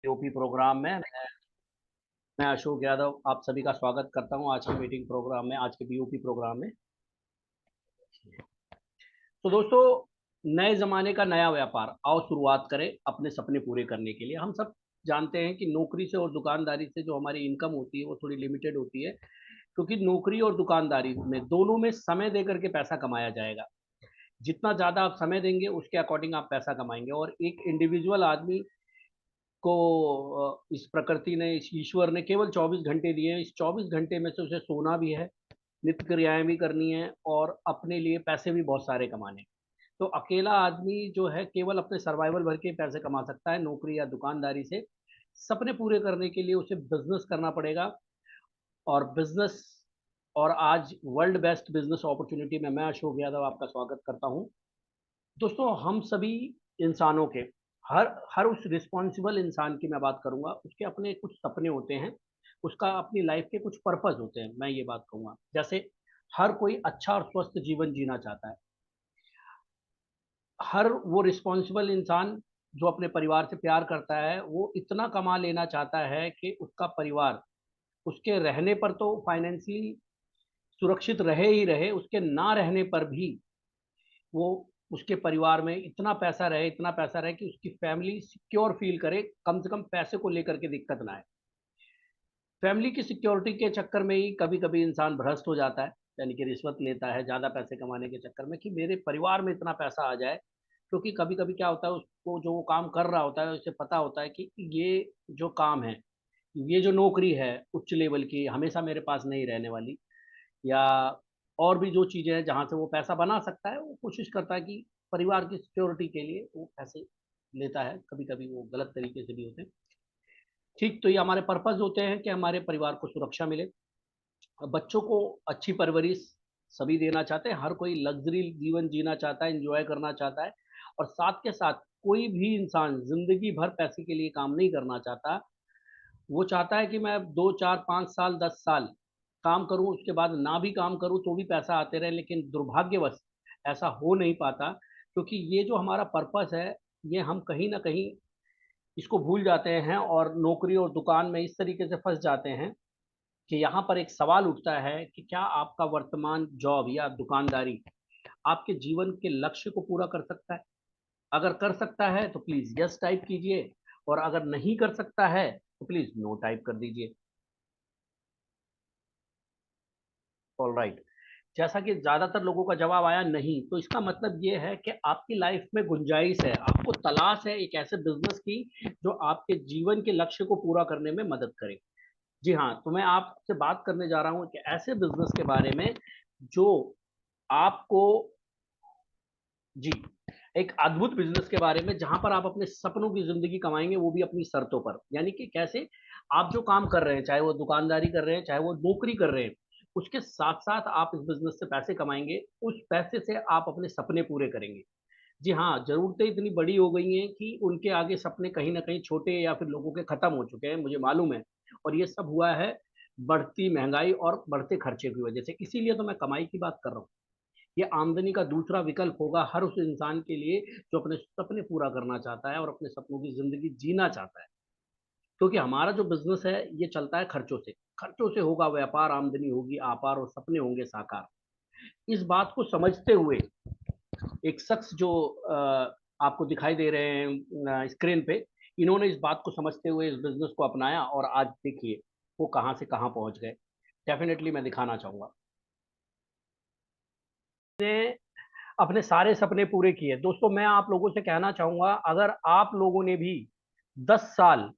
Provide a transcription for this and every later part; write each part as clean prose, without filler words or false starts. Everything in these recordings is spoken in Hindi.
ओपी प्रोग्राम में मैं अशोक यादव आप सभी का स्वागत करता हूं आज के मीटिंग प्रोग्राम में, आज के बीओपी प्रोग्राम में। तो दोस्तों, नए जमाने का नया व्यापार, आओ शुरुआत करें अपने सपने पूरे करने के लिए। हम सब जानते हैं कि नौकरी से और दुकानदारी से जो हमारी इनकम होती है वो थोड़ी लिमिटेड होती है, क्योंकि नौकरी और दुकानदारी में दोनों में समय दे करके पैसा कमाया जाएगा। जितना ज़्यादा आप समय देंगे उसके अकॉर्डिंग आप पैसा कमाएंगे। और एक इंडिविजुअल आदमी को इस प्रकृति ने, इस ईश्वर ने केवल 24 घंटे दिए हैं। इस 24 घंटे में से उसे सोना भी है, नित्य क्रियाएं भी करनी है और अपने लिए पैसे भी बहुत सारे कमाने हैं। तो अकेला आदमी जो है केवल अपने सर्वाइवल भर के पैसे कमा सकता है नौकरी या दुकानदारी से। सपने पूरे करने के लिए उसे बिजनेस करना पड़ेगा। और बिजनेस, और आज वर्ल्ड बेस्ट बिजनेस अपॉर्चुनिटी में मैं अशोक यादव आपका स्वागत करता हूं। दोस्तों, हम सभी इंसानों के, हर हर उस रिस्पॉन्सिबल इंसान की मैं बात करूंगा, उसके अपने कुछ सपने होते हैं, उसका अपनी लाइफ के कुछ पर्पस होते हैं। मैं ये बात कहूंगा, जैसे हर कोई अच्छा और स्वस्थ जीवन जीना चाहता है। हर वो रिस्पॉन्सिबल इंसान जो अपने परिवार से प्यार करता है, वो इतना कमा लेना चाहता है कि उसका परिवार उसके रहने पर तो फाइनेंशियली सुरक्षित रहे ही रहे, उसके ना रहने पर भी वो, उसके परिवार में इतना पैसा रहे, इतना पैसा रहे कि उसकी फैमिली सिक्योर फील करे, कम से कम पैसे को लेकर के दिक्कत ना आए। फैमिली की सिक्योरिटी के चक्कर में ही कभी कभी इंसान भ्रष्ट हो जाता है, यानी कि रिश्वत लेता है ज़्यादा पैसे कमाने के चक्कर में, कि मेरे परिवार में इतना पैसा आ जाए। क्योंकि कभी कभी क्या होता है, उसको जो वो काम कर रहा होता है उसे पता होता है कि ये जो काम है, ये जो नौकरी है उच्च लेवल की, हमेशा मेरे पास नहीं रहने वाली। या और भी जो चीज़ें हैं जहाँ से वो पैसा बना सकता है, वो कोशिश करता है कि परिवार की सिक्योरिटी के लिए वो पैसे लेता है। कभी कभी वो गलत तरीके से भी होते हैं। ठीक, तो ये हमारे पर्पज होते हैं कि हमारे परिवार को सुरक्षा मिले, बच्चों को अच्छी परवरिश सभी देना चाहते हैं। हर कोई लग्जरी जीवन जीना चाहता है, एंजॉय करना चाहता है। और साथ के साथ कोई भी इंसान जिंदगी भर पैसे के लिए काम नहीं करना चाहता। वो चाहता है कि मैं 2 4 5 साल 10 साल काम करूं, उसके बाद ना भी काम करूं तो भी पैसा आते रहे। लेकिन दुर्भाग्यवश ऐसा हो नहीं पाता, क्योंकि ये जो हमारा पर्पस है, ये हम कहीं ना कहीं इसको भूल जाते हैं और नौकरी और दुकान में इस तरीके से फंस जाते हैं कि यहाँ पर एक सवाल उठता है कि क्या आपका वर्तमान जॉब या दुकानदारी आपके जीवन के लक्ष्य को पूरा कर सकता है? अगर कर सकता है तो प्लीज यस टाइप कीजिए, और अगर नहीं कर सकता है तो प्लीज नो टाइप कर दीजिए। All right. जैसा कि ज्यादातर लोगों का जवाब आया नहीं, तो इसका मतलब ये है कि आपकी लाइफ में गुंजाइश है, आपको तलाश है एक ऐसे बिजनेस की जो आपके जीवन के लक्ष्य को पूरा करने में मदद करे। जी हाँ, तो मैं आपसे बात करने जा रहा हूँ कि ऐसे बिजनेस के बारे में जो आपको, जी, एक अद्भुत बिजनेस के बारे में जहां पर आप अपने सपनों की जिंदगी कमाएंगे, वो भी अपनी शर्तों पर। यानी कि कैसे आप जो काम कर रहे हैं, चाहे वो दुकानदारी कर रहे हैं चाहे वो नौकरी कर रहे हैं, उसके साथ साथ आप इस बिजनेस से पैसे कमाएंगे, उस पैसे से आप अपने सपने पूरे करेंगे। जी हाँ, जरूरतें इतनी बड़ी हो गई हैं कि उनके आगे सपने कहीं ना कहीं छोटे या फिर लोगों के खत्म हो चुके हैं, मुझे मालूम है। और ये सब हुआ है बढ़ती महंगाई और बढ़ते खर्चे की वजह से। इसीलिए तो मैं कमाई की बात कर रहा हूँ। ये आमदनी का दूसरा विकल्प होगा हर उस इंसान के लिए जो अपने सपने पूरा करना चाहता है और अपने सपनों की जिंदगी जीना चाहता है। क्योंकि हमारा जो बिजनेस है ये चलता है खर्चों से। खर्चों से होगा व्यापार, आमदनी होगी आपार और सपने होंगे साकार। इस बात को समझते हुए एक शख्स जो आपको दिखाई दे रहे हैं स्क्रीन पे, इन्होंने इस बात को समझते हुए इस बिजनेस को अपनाया और आज देखिए वो कहाँ से कहाँ पहुंच गए। डेफिनेटली मैं दिखाना चाहूंगा। अपने सारे सपने पूरे किए। दोस्तों, मैं आप लोगों से कहना चाहूंगा, अगर आप लोगों ने भी 10 साल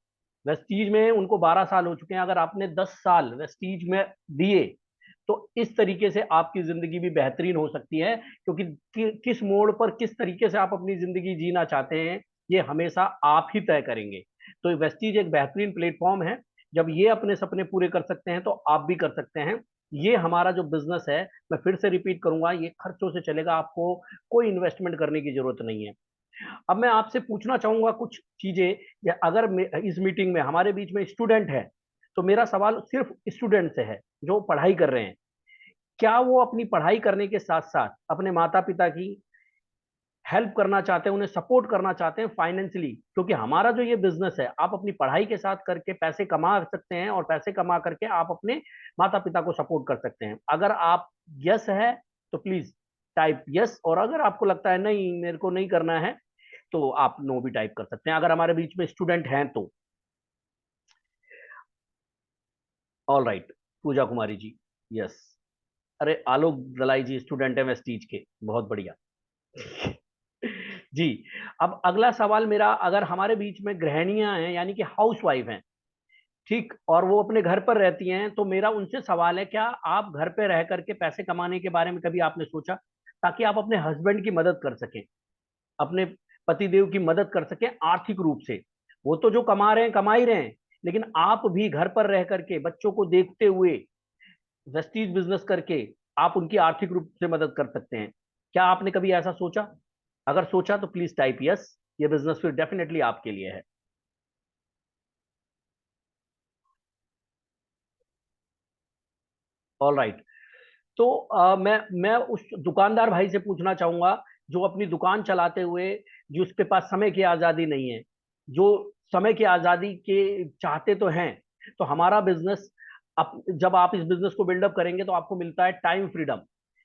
वेस्टीज में, उनको 12 साल हो चुके हैं, अगर आपने 10 साल वेस्टीज में दिए तो इस तरीके से आपकी जिंदगी भी बेहतरीन हो सकती है। क्योंकि किस मोड़ पर किस तरीके से आप अपनी जिंदगी जीना चाहते हैं, ये हमेशा आप ही तय करेंगे। तो वेस्टीज एक बेहतरीन प्लेटफॉर्म है। जब ये अपने सपने पूरे कर सकते हैं तो आप भी कर सकते हैं। ये हमारा जो बिजनेस है, मैं फिर से रिपीट करूंगा, ये खर्चों से चलेगा, आपको कोई इन्वेस्टमेंट करने की जरूरत नहीं है। अब मैं आपसे पूछना चाहूंगा कुछ चीजें। अगर इस मीटिंग में हमारे बीच में स्टूडेंट है, तो मेरा सवाल सिर्फ स्टूडेंट से है जो पढ़ाई कर रहे हैं। क्या वो अपनी पढ़ाई करने के साथ साथ अपने माता पिता की हेल्प करना चाहते हैं, उन्हें सपोर्ट करना चाहते हैं फाइनेंशियली, क्योंकि हमारा जो ये बिजनेस है, आप अपनी पढ़ाई के साथ करके पैसे कमा सकते हैं और पैसे कमा करके आप अपने माता पिता को सपोर्ट कर सकते हैं। अगर आप यस है तो प्लीज टाइप यस, और अगर आपको लगता है नहीं मेरे को नहीं करना है तो आप नो भी टाइप कर सकते हैं, अगर हमारे बीच में स्टूडेंट हैं तो। ऑल राइट, पूजा कुमारी जी, यस। अरे आलोक दलाई जी स्टूडेंट है वेस्टीज के, बहुत बढ़िया। जी। अब अगला सवाल मेरा, अगर हमारे बीच में गृहिणियां हैं यानी कि हाउस वाइफ हैं, ठीक, और वो अपने घर पर रहती हैं, तो मेरा उनसे सवाल है, क्या आप घर पे रह करके पैसे कमाने के बारे में कभी आपने सोचा, ताकि आप अपने हस्बैंड की मदद कर सकें, अपने पतिदेव की मदद कर सकें आर्थिक रूप से। वो तो जो कमा रहे हैं कमा ही रहे हैं, लेकिन आप भी घर पर रह करके बच्चों को देखते हुए वेस्टीज बिजनेस करके आप उनकी आर्थिक रूप से मदद कर सकते हैं। क्या आपने कभी ऐसा सोचा? अगर सोचा तो प्लीज टाइप यस, ये बिजनेस फिर डेफिनेटली आपके लिए है। All right. तो मैं उस दुकानदार भाई से पूछना चाहूंगा जो अपनी दुकान चलाते हुए, जिसके पास समय की आजादी नहीं है, जो समय की आजादी के चाहते तो हैं, तो हमारा बिजनेस, जब आप इस बिजनेस को बिल्डअप करेंगे तो आपको मिलता है टाइम फ्रीडम,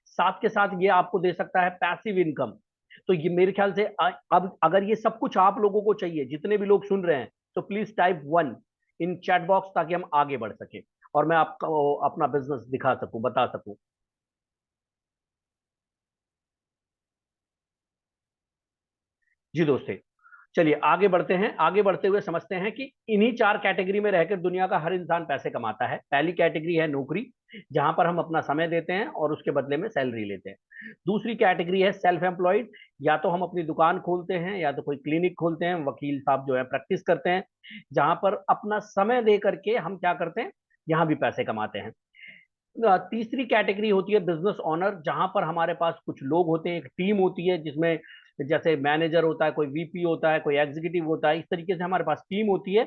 साथ के साथ ये आपको दे सकता है पैसिव इनकम। तो ये मेरे ख्याल से अब अगर ये सब कुछ आप लोगों को चाहिए, जितने भी लोग सुन रहे हैं, तो please type one in chat box, ताकि हम आगे बढ़ सके और मैं आपको अपना बिजनेस दिखा सकूं, बता सकूं। जी दोस्तों, चलिए आगे बढ़ते हैं। आगे बढ़ते हुए समझते हैं कि इन्हीं चार कैटेगरी में रहकर दुनिया का हर इंसान पैसे कमाता है। पहली कैटेगरी है नौकरी, जहां पर हम अपना समय देते हैं और उसके बदले में सैलरी लेते हैं। दूसरी कैटेगरी है सेल्फ एम्प्लॉयड, या तो हम अपनी दुकान खोलते हैं या तो कोई क्लिनिक खोलते हैं, वकील साहब जो है प्रैक्टिस करते हैं, जहां पर अपना समय दे करके हम क्या करते हैं, यहाँ भी पैसे कमाते हैं। तीसरी कैटेगरी होती है बिजनेस ओनर, जहां पर हमारे पास कुछ लोग होते हैं, एक टीम होती है, जिसमें जैसे मैनेजर होता है, कोई वीपी होता है, कोई एग्जीक्यूटिव होता है, इस तरीके से हमारे पास टीम होती है,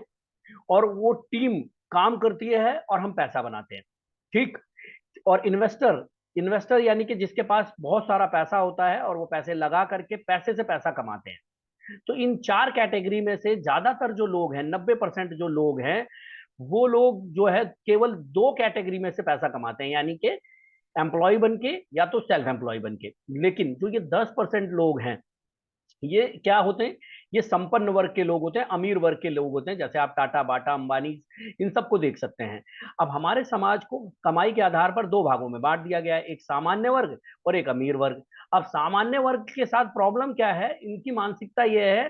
और वो टीम काम करती है और हम पैसा बनाते हैं। ठीक। और इन्वेस्टर, इन्वेस्टर यानी कि जिसके पास बहुत सारा पैसा होता है और वो पैसे लगा करके पैसे से पैसा कमाते हैं। तो इन चार कैटेगरी में से ज्यादातर जो लोग हैं, 90% जो लोग हैं, वो लोग जो है केवल दो कैटेगरी में से पैसा कमाते हैं, यानी कि एम्प्लॉय बन के या तो सेल्फ एम्प्लॉय बन के। लेकिन जो ये 10% लोग हैं, ये क्या होते हैं, ये संपन्न वर्ग के लोग होते हैं, अमीर वर्ग के लोग होते हैं, जैसे आप टाटा बाटा अंबानी इन सबको देख सकते हैं। अब हमारे समाज को कमाई के आधार पर दो भागों में बांट दिया गया है, एक सामान्य वर्ग और एक अमीर वर्ग। अब सामान्य वर्ग के साथ प्रॉब्लम क्या है, इनकी मानसिकता यह है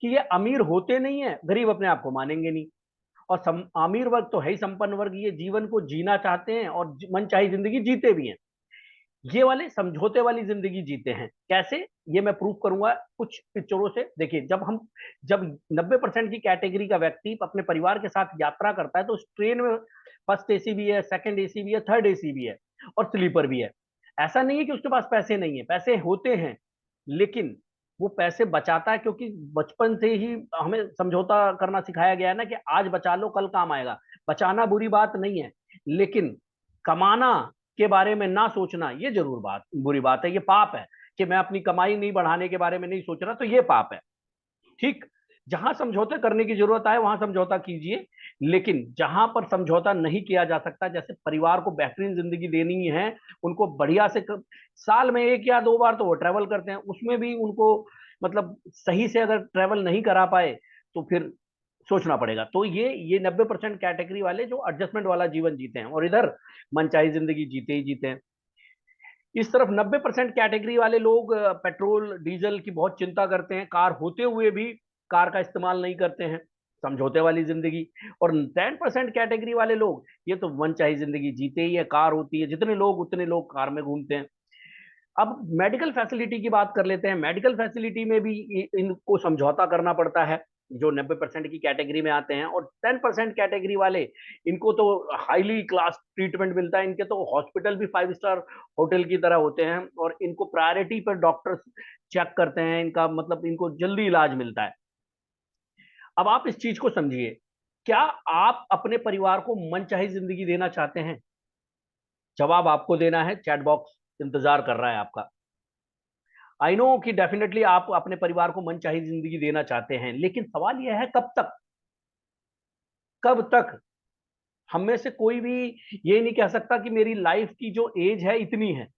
कि ये अमीर होते नहीं है, गरीब अपने आप को मानेंगे नहीं। और अमीर वर्ग तो है ही संपन्न वर्ग, ये जीवन को जीना चाहते हैं और मनचाही जिंदगी जीते भी हैं। ये वाले समझौते वाली जिंदगी जीते हैं। कैसे, ये मैं प्रूव करूंगा कुछ पिक्चरों से। देखिए, जब 90% की कैटेगरी का व्यक्ति अपने परिवार के साथ यात्रा करता है, तो उस ट्रेन में फर्स्ट एसी भी है, सेकंड एसी भी है, थर्ड एसी भी है और स्लीपर भी है। ऐसा नहीं है कि उसके पास पैसे नहीं है, पैसे होते हैं, लेकिन वो पैसे बचाता है, क्योंकि बचपन से ही हमें समझौता करना सिखाया गया है ना, कि आज बचा लो कल काम आएगा। बचाना बुरी बात नहीं है, लेकिन कमाना के बारे में ना सोचना ये जरूर बुरी बात है, ये पाप है। कि मैं अपनी कमाई नहीं बढ़ाने के बारे में नहीं सोच रहा, तो ये पाप है। ठीक। जहां समझौते करने की जरूरत है वहां समझौता कीजिए, लेकिन जहां पर समझौता नहीं किया जा सकता, जैसे परिवार को बेहतरीन जिंदगी देनी है, उनको बढ़िया से साल में एक या दो बार तो वो ट्रेवल करते हैं, उसमें भी उनको मतलब सही से अगर ट्रेवल नहीं करा पाए, तो फिर सोचना पड़ेगा। तो ये 90% कैटेगरी वाले जो एडजस्टमेंट वाला जीवन जीते हैं, और इधर मनचाही जिंदगी जीते ही जीते हैं। इस तरफ 90% कैटेगरी वाले लोग पेट्रोल डीजल की बहुत चिंता करते हैं, कार होते हुए भी कार का इस्तेमाल नहीं करते हैं, समझौते वाली जिंदगी। और 10% कैटेगरी वाले लोग, ये तो मनचाही जिंदगी जीते ही है, कार होती है, जितने लोग उतने लोग कार में घूमते हैं। अब मेडिकल फैसिलिटी की बात कर लेते हैं। मेडिकल फैसिलिटी में भी इनको समझौता करना पड़ता है, जो 90% की कैटेगरी में आते हैं। और 10% कैटेगरी वाले, इनको तो हाईली क्लास ट्रीटमेंट मिलता है, इनके तो हॉस्पिटल भी 5 स्टार होटल की तरह होते हैं, और इनको प्रायोरिटी पर डॉक्टर चेक करते हैं, इनका मतलब इनको जल्दी इलाज मिलता है। अब आप इस चीज को समझिए, क्या आप अपने परिवार को मनचाही जिंदगी देना चाहते हैं? जवाब आपको देना है, चैट बॉक्स इंतजार कर रहा है आपका। आई नो कि डेफिनेटली आप अपने परिवार को मनचाही जिंदगी देना चाहते हैं, लेकिन सवाल यह है कब तक, कब तक। हम में से कोई भी ये नहीं कह सकता कि मेरी लाइफ की जो एज है इतनी है।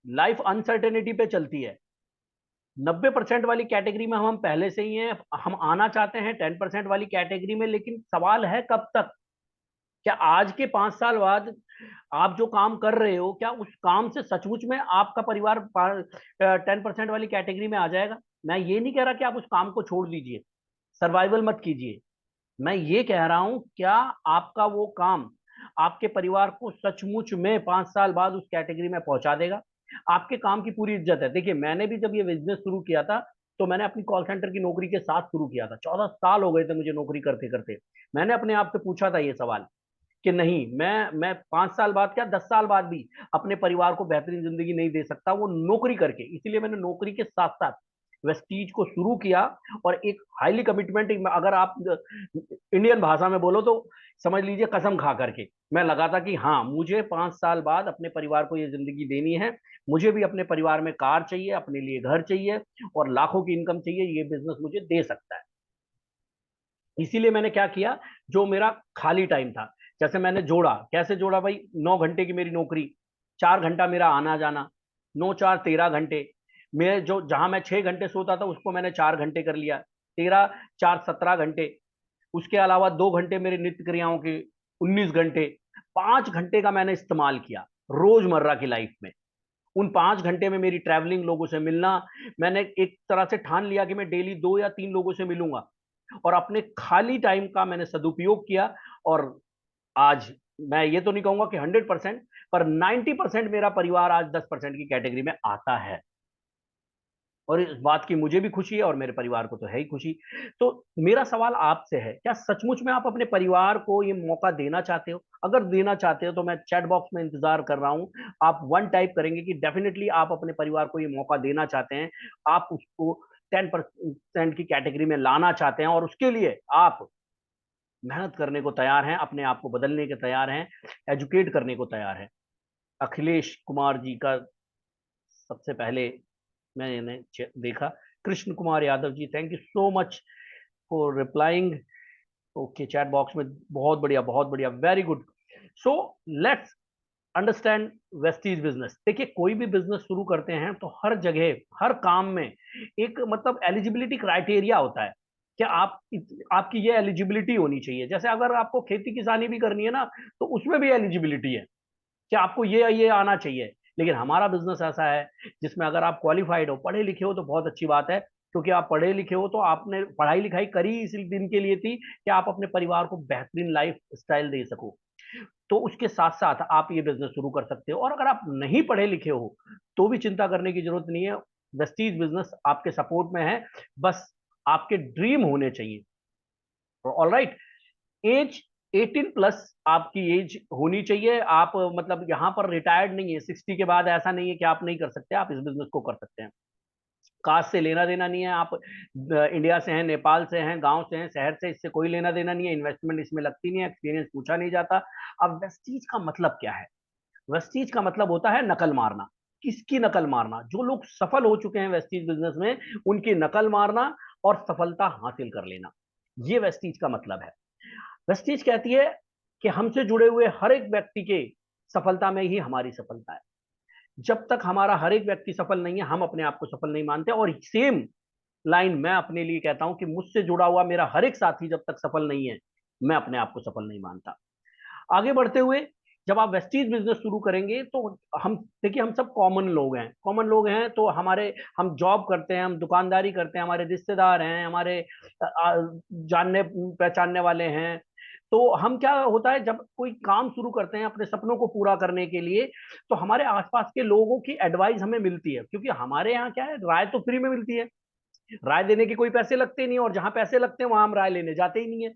लाइफ अनसर्टेनिटी पे चलती है। 90% वाली कैटेगरी में हम पहले से ही हैं, हम आना चाहते हैं 10% वाली कैटेगरी में, लेकिन सवाल है कब तक। क्या आज के 5 साल बाद आप जो काम कर रहे हो, क्या उस काम से सचमुच में आपका परिवार 10% वाली कैटेगरी में आ जाएगा? मैं ये नहीं कह रहा कि आप उस काम को छोड़ दीजिए, सर्वाइवल मत कीजिए। मैं ये कह रहा हूं, क्या आपका वो काम आपके परिवार को सचमुच में 5 साल बाद उस कैटेगरी में पहुंचा देगा? आपके काम की पूरी इज्जत है। देखिए, मैंने भी जब ये बिजनेस शुरू किया था, तो मैंने अपनी कॉल सेंटर की नौकरी के साथ शुरू किया था। 14 साल हो गए थे मुझे नौकरी करते करते। मैंने अपने आप से पूछा था ये सवाल कि नहीं, मैं 5 साल बाद क्या 10 साल बाद भी अपने परिवार को बेहतरीन जिंदगी नहीं दे सकता वो नौकरी करके। इसीलिए मैंने नौकरी के साथ साथ वेस्टीज को शुरू किया। और एक हाईली कमिटमेंट, अगर आप इंडियन भाषा में बोलो तो समझ लीजिए कसम खा करके मैं लगा था कि हाँ, मुझे 5 साल बाद अपने परिवार को ये जिंदगी देनी है। मुझे भी अपने परिवार में कार चाहिए, अपने लिए घर चाहिए, और लाखों की इनकम चाहिए। ये बिजनेस मुझे दे सकता है। इसीलिए मैंने क्या किया, जो मेरा खाली टाइम था, जैसे मैंने जोड़ा, कैसे जोड़ा भाई, 9 घंटे की मेरी नौकरी, 4 घंटा मेरा आना जाना, 9 4 13 घंटे। मैं जो जहां मैं 6 घंटे सोता था उसको मैंने 4 घंटे कर लिया, 13 4 17 घंटे। उसके अलावा 2 घंटे मेरे नित्य क्रियाओं के, 19 घंटे। 5 घंटे का मैंने इस्तेमाल किया रोजमर्रा की लाइफ में। उन 5 घंटे में मेरी ट्रैवलिंग, लोगों से मिलना, मैंने एक तरह से ठान लिया कि मैं डेली 2 या 3 लोगों से मिलूंगा। और अपने खाली टाइम का मैंने सदुपयोग किया। और आज मैं ये तो नहीं कहूंगा कि 100%, पर 90% मेरा परिवार आज 10% की कैटेगरी में आता है। और इस बात की मुझे भी खुशी है, और मेरे परिवार को तो है ही खुशी। तो मेरा सवाल आपसे है, क्या सचमुच में आप अपने परिवार को ये मौका देना चाहते हो? अगर देना चाहते हो तो मैं चैट बॉक्स में इंतजार कर रहा हूं। आप वन टाइप करेंगे कि डेफिनेटली आप अपने परिवार को ये मौका देना चाहते हैं। आप उसको 10% की कैटेगरी में लाना चाहते हैं, और उसके लिए आप मेहनत करने को तैयार हैं, अपने आप को बदलने के तैयार हैं, एजुकेट करने को तैयार हैं। अखिलेश कुमार जी का सबसे पहले मैंने देखा। Krishna Kumar Yadav ji, thank you so much for replying. Okay, chat box में बहुत बढ़िया, बहुत बढ़िया, very good. So let's understand Vestige business. देखिए, कोई भी बिजनेस शुरू करते हैं तो हर जगह, हर काम में एक मतलब एलिजिबिलिटी क्राइटेरिया होता है। क्या आप, आपकी ये एलिजिबिलिटी होनी चाहिए। जैसे अगर आपको खेती किसानी भी करनी है ना, तो उसमें भी एलिजिबिलिटी है कि आपको ये आना चाहिए। लेकिन हमारा बिजनेस ऐसा है जिसमें अगर आप क्वालिफाइड हो, पढ़े लिखे हो, तो बहुत अच्छी बात है। क्योंकि आप पढ़े लिखे हो तो आपने पढ़ाई लिखाई करी इसी दिन के लिए थी कि आप अपने परिवार को बेहतरीन लाइफ स्टाइल दे सको। तो उसके साथ साथ आप ये बिजनेस शुरू कर सकते हो। और अगर आप नहीं पढ़े लिखे हो तो भी चिंता करने की जरूरत नहीं है। वेस्टीज बिजनेस आपके सपोर्ट में है। बस आपके ड्रीम होने चाहिए। All right. एज 18+ आपकी एज होनी चाहिए। आप मतलब यहाँ पर रिटायर्ड नहीं है 60 के बाद, ऐसा नहीं है कि आप नहीं कर सकते, आप इस बिजनेस को कर सकते हैं। कास्ट से लेना देना नहीं है। आप इंडिया से हैं, नेपाल से हैं, गांव से हैं, शहर से, इससे कोई लेना देना नहीं है। इन्वेस्टमेंट इसमें लगती नहीं है, एक्सपीरियंस पूछा नहीं जाता। अब वेस्टीज का मतलब क्या है? वेस्टीज का मतलब होता है नकल मारना। किसकी नकल मारना? जो लोग सफल हो चुके हैं वेस्टीज बिजनेस में, उनकी नकल मारना और सफलता हासिल कर लेना, ये वेस्टीज का मतलब है। वेस्टीज कहती है कि हमसे जुड़े हुए हर एक व्यक्ति के सफलता में ही हमारी सफलता है। जब तक हमारा हर एक व्यक्ति सफल नहीं है, हम अपने आप को सफल नहीं मानते। और सेम लाइन मैं अपने लिए कहता हूं कि मुझसे जुड़ा हुआ मेरा हर एक साथी जब तक सफल नहीं है, मैं अपने आप को सफल नहीं मानता। आगे बढ़ते हुए, जब आप वेस्टीज बिजनेस शुरू करेंगे तो हम देखिए, हम सब कॉमन लोग हैं, कॉमन लोग हैं। तो हमारे, हम जॉब करते हैं, हम दुकानदारी करते हैं, हमारे रिश्तेदार हैं, हमारे जानने पहचानने वाले हैं। तो हम, क्या होता है जब कोई काम शुरू करते हैं अपने सपनों को पूरा करने के लिए, तो हमारे आसपास के लोगों की एडवाइस हमें मिलती है। क्योंकि हमारे यहाँ क्या है, राय तो फ्री में मिलती है। राय देने के कोई पैसे लगते नहीं, और जहां पैसे लगते हैं वहां हम राय लेने जाते ही नहीं है।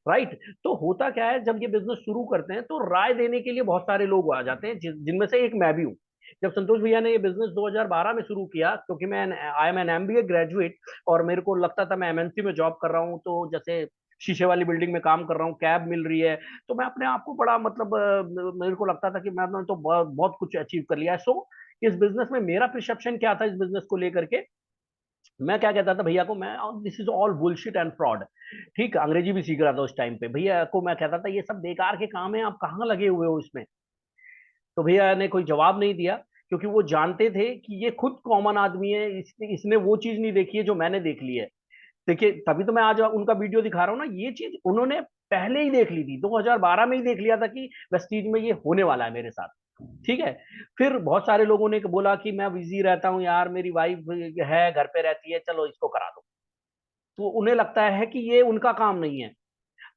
राइट। तो होता क्या है, जब ये बिजनेस शुरू करते हैं तो राय देने के लिए बहुत सारे लोग आ जाते हैं, जिनमें से एक मैं भी हूँ। जब संतोष भैया ने ये बिजनेस 2012 में शुरू किया, क्योंकि मैं, I am an MBA graduate, और मेरे को लगता था मैं एमएनसी में जॉब कर रहा हूँ, तो जैसे शीशे वाली बिल्डिंग में काम कर रहा हूँ, कैब मिल रही है, तो मैं अपने आप को बड़ा मतलब मेरे को लगता था कि मैंने तो बहुत बहुत कुछ अचीव कर लिया है। सो इस बिजनेस में मेरा परसेप्शन क्या था इस बिजनेस को लेकर के, मैं क्या कहता था भैया को, मैं this is all bullshit and fraud. ठीक, अंग्रेजी भी सीख रहा था उस टाइम पे, भैया को मैं कहता था ये सब बेकार के काम है, आप कहाँ लगे हुए हो इसमें। तो भैया ने कोई जवाब नहीं दिया, क्योंकि वो जानते थे कि ये खुद कॉमन आदमी है, इसने वो चीज नहीं देखी है जो मैंने देख ली है। देखिए, तभी तो मैं आज उनका वीडियो दिखा रहा हूँ ना, ये चीज उन्होंने पहले ही देख ली थी, 2012 में ही देख लिया था कि वेस्टीज में ये होने वाला है मेरे साथ। ठीक है। फिर बहुत सारे लोगों ने बोला कि मैं बिजी रहता हूँ यार, मेरी वाइफ है घर पे रहती है, चलो इसको करा दो। तो उन्हें लगता है कि ये उनका काम नहीं है,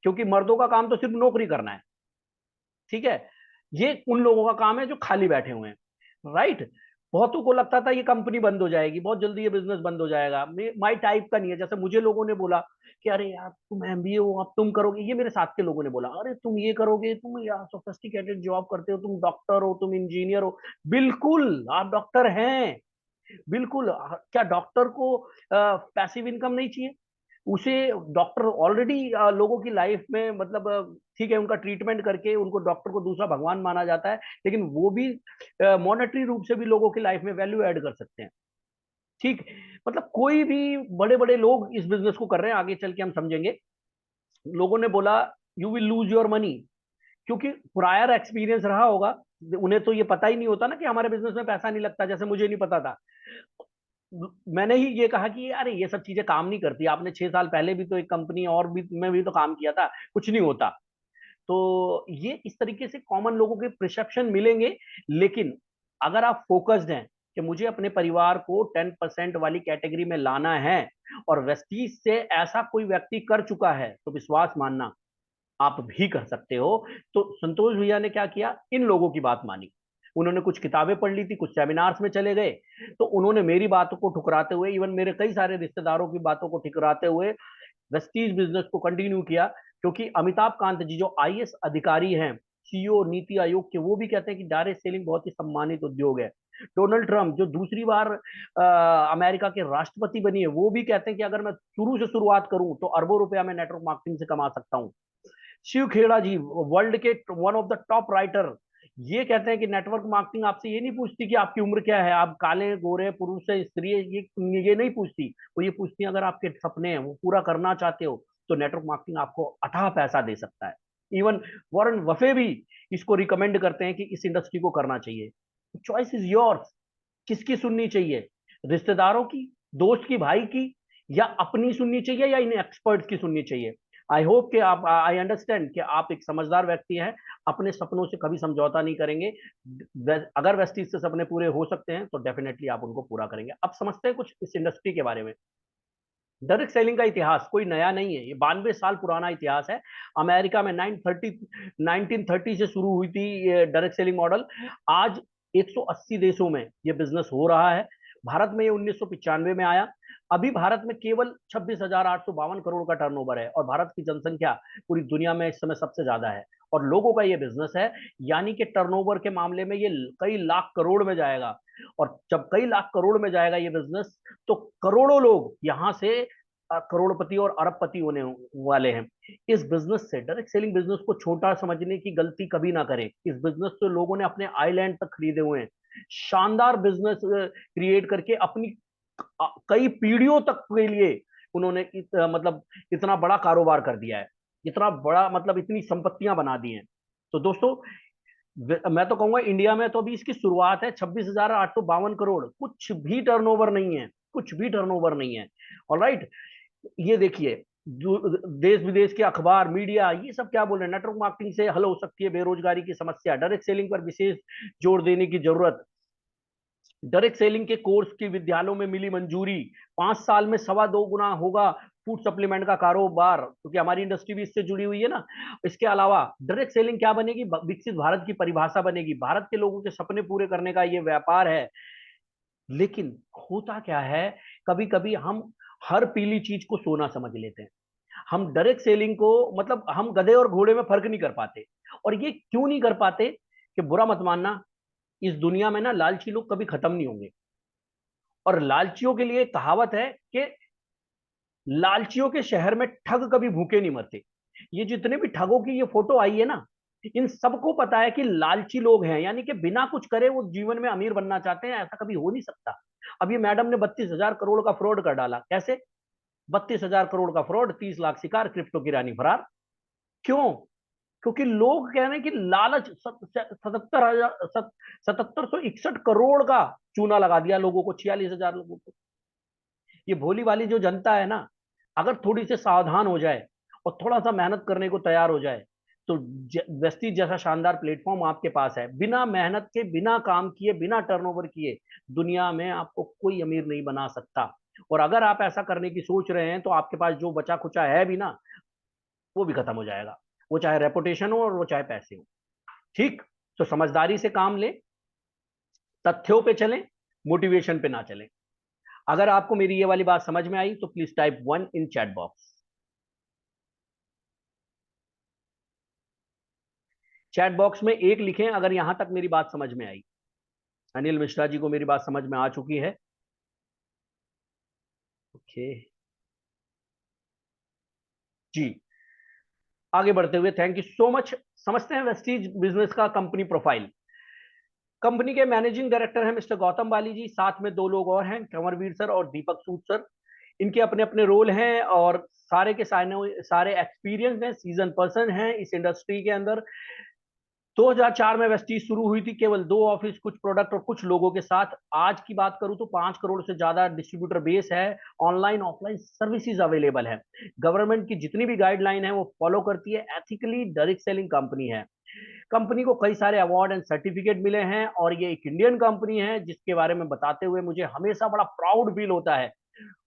क्योंकि मर्दों का काम तो सिर्फ नौकरी करना है। ठीक है। ये उन लोगों का काम है जो खाली बैठे हुए हैं, राइट। बहुतों को लगता था ये कंपनी बंद हो जाएगी बहुत जल्दी, ये बिजनेस बंद हो जाएगा। माई टाइप का नहीं है। जैसे मुझे लोगों ने बोला कि अरे यार तुम एमबीए हो, अब तुम करोगे, ये मेरे साथ के लोगों ने बोला, अरे तुम ये करोगे, तुम यार सोफिस्टिकेटेड जॉब करते हो, तुम डॉक्टर हो, तुम इंजीनियर हो। बिल्कुल आप डॉक्टर हैं, बिल्कुल। क्या डॉक्टर को पैसिव इनकम नहीं चाहिए? उसे डॉक्टर ऑलरेडी लोगों की लाइफ में, मतलब ठीक है, उनका ट्रीटमेंट करके उनको, डॉक्टर को दूसरा भगवान माना जाता है, लेकिन वो भी मॉनेटरी रूप से भी लोगों की लाइफ में वैल्यू ऐड कर सकते हैं। ठीक। मतलब कोई भी बड़े बड़े लोग इस बिजनेस को कर रहे हैं, आगे चल के हम समझेंगे। लोगों ने बोला you will lose your money, क्योंकि प्रायर एक्सपीरियंस रहा होगा। उन्हें तो ये पता ही नहीं होता ना कि हमारे बिजनेस में पैसा नहीं लगता, जैसे मुझे नहीं पता था। मैंने ही ये कहा कि अरे ये सब चीजें काम नहीं करती, आपने 6 साल पहले भी तो एक कंपनी और भी में भी तो काम किया था, कुछ नहीं होता। तो ये इस तरीके से कॉमन लोगों के प्रिसेप्शन मिलेंगे। लेकिन अगर आप फोकस्ड हैं कि मुझे अपने परिवार को 10% वाली कैटेगरी में लाना है, और वेस्टीज से ऐसा कोई व्यक्ति कर चुका है, तो विश्वास मानना आप भी कर सकते हो। तो संतोष भैया ने क्या किया, इन लोगों की बात मानी। उन्होंने कुछ किताबें पढ़ ली थी, कुछ सेमिनार्स में चले गए, तो उन्होंने मेरी बातों को ठुकराते हुए, इवन मेरे कई सारे रिश्तेदारों की बातों को ठुकराते हुए वेस्टीज बिजनेस को कंटिन्यू किया। क्योंकि अमिताभ कांत जी जो आईएएस अधिकारी हैं, सीईओ नीति आयोग के, वो भी कहते हैं कि डायरेक्ट सेलिंग बहुत ही सम्मानित उद्योग है। डोनाल्ड ट्रंप जो दूसरी बार अमेरिका के राष्ट्रपति बनी है, वो भी कहते हैं कि अगर मैं शुरू से शुरुआत करूं तो अरबों रुपया मैं नेटवर्क मार्केटिंग से कमा सकता हूं। शिव खेड़ा जी वर्ल्ड के one of the top writer, ये कहते हैं कि नेटवर्क मार्केटिंग आपसे ये नहीं पूछती कि आपकी उम्र क्या है, आप काले गोरे पुरुष है स्त्री है, ये नहीं पूछती। वो ये पूछती है अगर आपके सपने हैं वो पूरा करना चाहते हो, तो नेटवर्क मार्केटिंग आपको अथाह पैसा दे सकता है। इवन वॉरेन बफे भी इसको रिकमेंड करते हैं कि इस इंडस्ट्री को करना चाहिए। Choice is yours. किसकी सुननी चाहिए, रिश्तेदारों की, दोस्त की, भाई की, या अपनी सुननी चाहिए, या इन एक्सपर्ट्स की सुननी चाहिए? आई होप कि आप, आई अंडरस्टैंड कि आप एक समझदार व्यक्ति हैं, अपने सपनों से कभी समझौता नहीं करेंगे। अगर वेस्टीज से सपने पूरे हो सकते हैं तो डेफिनेटली आप उनको पूरा करेंगे। अब समझते हैं कुछ इस इंडस्ट्री के बारे में। डायरेक्ट सेलिंग का इतिहास कोई नया नहीं है, ये 92 साल पुराना इतिहास है। अमेरिका में 1930 से शुरू हुई थी ये डायरेक्ट सेलिंग मॉडल। आज 180 देशों में ये बिजनेस हो रहा है। भारत में ये 1995 में आया। अभी भारत में केवल 26,852 करोड़ का टर्नओवर है, और भारत की जनसंख्या पूरी दुनिया में इस समय सबसे ज्यादा है, और लोगों का ये बिजनेस है। यानी कि टर्नओवर के मामले में ये कई लाख करोड़ में जाएगा। और जब कई लाख करोड़ में जाएगा ये बिजनेस, तो करोड़ों लोग यहां से करोड़पति और अरबपति होने वाले हैं इस बिजनेस से। डायरेक्ट सेलिंग बिजनेस को छोटा समझने की गलती कभी ना करें। इस बिजनेस से लोगों ने अपने आइलैंड तक खरीदे हुए हैं, शानदार बिजनेस क्रिएट करके अपनी कई पीढ़ियों तक के लिए उन्होंने मतलब इतना बड़ा कारोबार कर दिया है, इतना बड़ा, मतलब इतनी संपत्तियां बना दी हैं। तो दोस्तों, मैं तो कहूंगा इंडिया में तो अभी इसकी शुरुआत है। 26,852 करोड़ कुछ भी टर्नओवर नहीं है, कुछ भी टर्नओवर नहीं है। ऑलराइट। ये देखिए, देश विदेश के अखबार, मीडिया, ये सब क्या बोल रहे हैं, नेटवर्क मार्केटिंग से हल हो सकती है बेरोजगारी की समस्या, डायरेक्ट सेलिंग पर विशेष जोर देने की जरूरत, डायरेक्ट सेलिंग के कोर्स की विद्यालयों में मिली मंजूरी, 5 साल में 2.25 गुना होगा फूड सप्लीमेंट का कारोबार, क्योंकि हमारी इंडस्ट्री भी इससे जुड़ी हुई है ना। इसके अलावा डायरेक्ट सेलिंग क्या बनेगी, विकसित भारत की परिभाषा बनेगी। भारत के लोगों के सपने पूरे करने का ये व्यापार है। लेकिन होता क्या है, कभी कभी हम हर पीली चीज को सोना समझ लेते हैं। हम डायरेक्ट सेलिंग को, मतलब हम गधे और घोड़े में फर्क नहीं कर पाते। और ये क्यों नहीं कर पाते, कि बुरा मत मानना, इस दुनिया में ना लालची लोग कभी खत्म नहीं होंगे। और लालचियों के लिए कहावत है कि लालचियों के शहर में ठग कभी भूखे नहीं मरते। ये जितने भी ठगों की ये फोटो आई है ना, इन सबको पता है कि लालची लोग हैं, यानी कि बिना कुछ करे वो जीवन में अमीर बनना चाहते हैं, ऐसा कभी हो नहीं सकता। अब ये मैडम ने 32,000 करोड़ का फ्रॉड कर डाला, कैसे? 32,000 करोड़ का फ्रॉड, 30 लाख शिकार, क्रिप्टो की रानी फरार। क्यों? क्योंकि लोग कह रहे हैं कि लालच, 7761 का चूना लगा दिया लोगों को, 46,000 लोगों को। ये भोली वाली जो जनता है ना, अगर थोड़ी सी सावधान हो जाए और थोड़ा सा मेहनत करने को तैयार हो जाए, तो वेस्टीज जैसा शानदार प्लेटफॉर्म आपके पास है। बिना मेहनत के, बिना काम किए, बिना टर्नओवर किए दुनिया में आपको कोई अमीर नहीं बना सकता। और अगर आप ऐसा करने की सोच रहे हैं तो आपके पास जो बचा खुचा है भी ना, वो भी खत्म हो जाएगा। वो चाहे रेपुटेशन हो और वो चाहे पैसे हो। ठीक? तो समझदारी से काम लें, तथ्यों पे चलें, मोटिवेशन पे ना चलें। अगर आपको मेरी ये वाली बात समझ में आई तो please type 1 in chat box. Chat box में एक लिखें अगर यहां तक मेरी बात समझ में आई। अनिल मिश्रा जी को मेरी बात समझ में आ चुकी है। ओके जी, आगे बढ़ते हुए थैंक यू सो मच। समझते हैं वेस्टीज बिजनेस का कंपनी प्रोफाइल। कंपनी के मैनेजिंग डायरेक्टर हैं मिस्टर गौतम बाली जी, साथ में दो लोग और हैं, कंवरवीर सर और दीपक सूद सर। इनके अपने अपने रोल हैं और सारे के सारे सारे एक्सपीरियंस हैं, सीजन पर्सन हैं इस इंडस्ट्री के अंदर। 2004 में वेस्टीज शुरू हुई थी, केवल 2 ऑफिस, कुछ प्रोडक्ट और कुछ लोगों के साथ। आज की बात करूं तो 5 करोड़ से ज्यादा डिस्ट्रीब्यूटर बेस है, ऑनलाइन ऑफलाइन सर्विसेज अवेलेबल है, गवर्नमेंट की जितनी भी गाइडलाइन है वो फॉलो करती है, एथिकली डायरेक्ट सेलिंग कंपनी है। कंपनी को कई सारे अवार्ड एंड सर्टिफिकेट मिले हैं और ये एक इंडियन कंपनी है जिसके बारे में बताते हुए मुझे हमेशा बड़ा प्राउड फील होता है।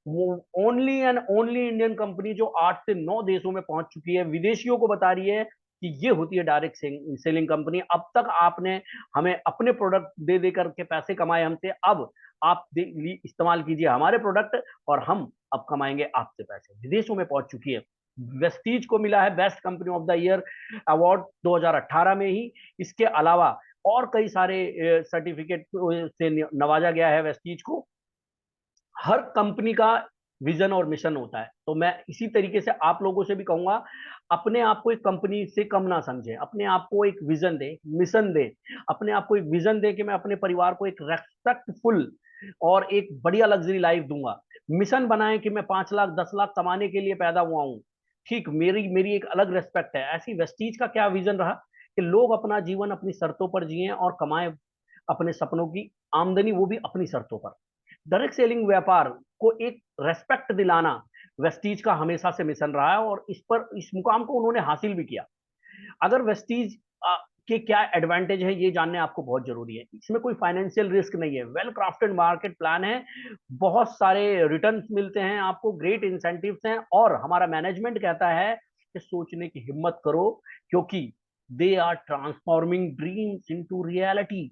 वो only and only Indian company जो 8 से 9 देशों में पहुंच चुकी है, विदेशियों को बता रही है कि ये होती है डायरेक्ट सेलिंग कंपनी। अब तक आपने हमें अपने प्रोडक्ट दे दे करके पैसे कमाए हमसे, अब आप इस्तेमाल कीजिए हमारे प्रोडक्ट और हम अब कमाएंगे आपसे पैसे। विदेशों में पहुंच चुकी है। वेस्टीज को मिला है best company of the year award 2018 में ही। इसके अलावा और कई सारे सर्टिफिकेट से नवाजा गया है वेस्टीज को। हर कंपनी का विजन और मिशन होता है, तो मैं इसी तरीके से आप लोगों से भी कहूंगा, अपने आप को एक कंपनी से कम ना समझें, अपने आप को एक विजन दें, मिशन दें। अपने आप को एक विजन दें कि मैं अपने परिवार को एक रेस्पेक्टफुल और एक बढ़िया लग्जरी लाइफ दूंगा। मिशन बनाएं कि मैं 5 लाख 10 लाख कमाने के लिए पैदा हुआ हूं। ठीक, मेरी मेरी एक अलग रेस्पेक्ट है। ऐसी वेस्टीज का क्या विजन रहा कि लोग अपना जीवन अपनी शर्तों पर जिए और कमाएं अपने सपनों की आमदनी, वो भी अपनी शर्तों पर। डायरेक्ट सेलिंग व्यापार को एक रेस्पेक्ट दिलाना वेस्टीज का हमेशा से मिशन रहा है और इस पर, इस मुकाम को उन्होंने हासिल भी किया। अगर वेस्टीज के क्या एडवांटेज है ये जानने आपको बहुत जरूरी है। इसमें कोई फाइनेंशियल रिस्क नहीं है, वेल क्राफ्टेड मार्केट प्लान है, बहुत सारे रिटर्न्स मिलते हैं आपको, ग्रेट इंसेंटिव्स हैं और हमारा मैनेजमेंट कहता है कि सोचने की हिम्मत करो, क्योंकि they are transforming dreams into reality.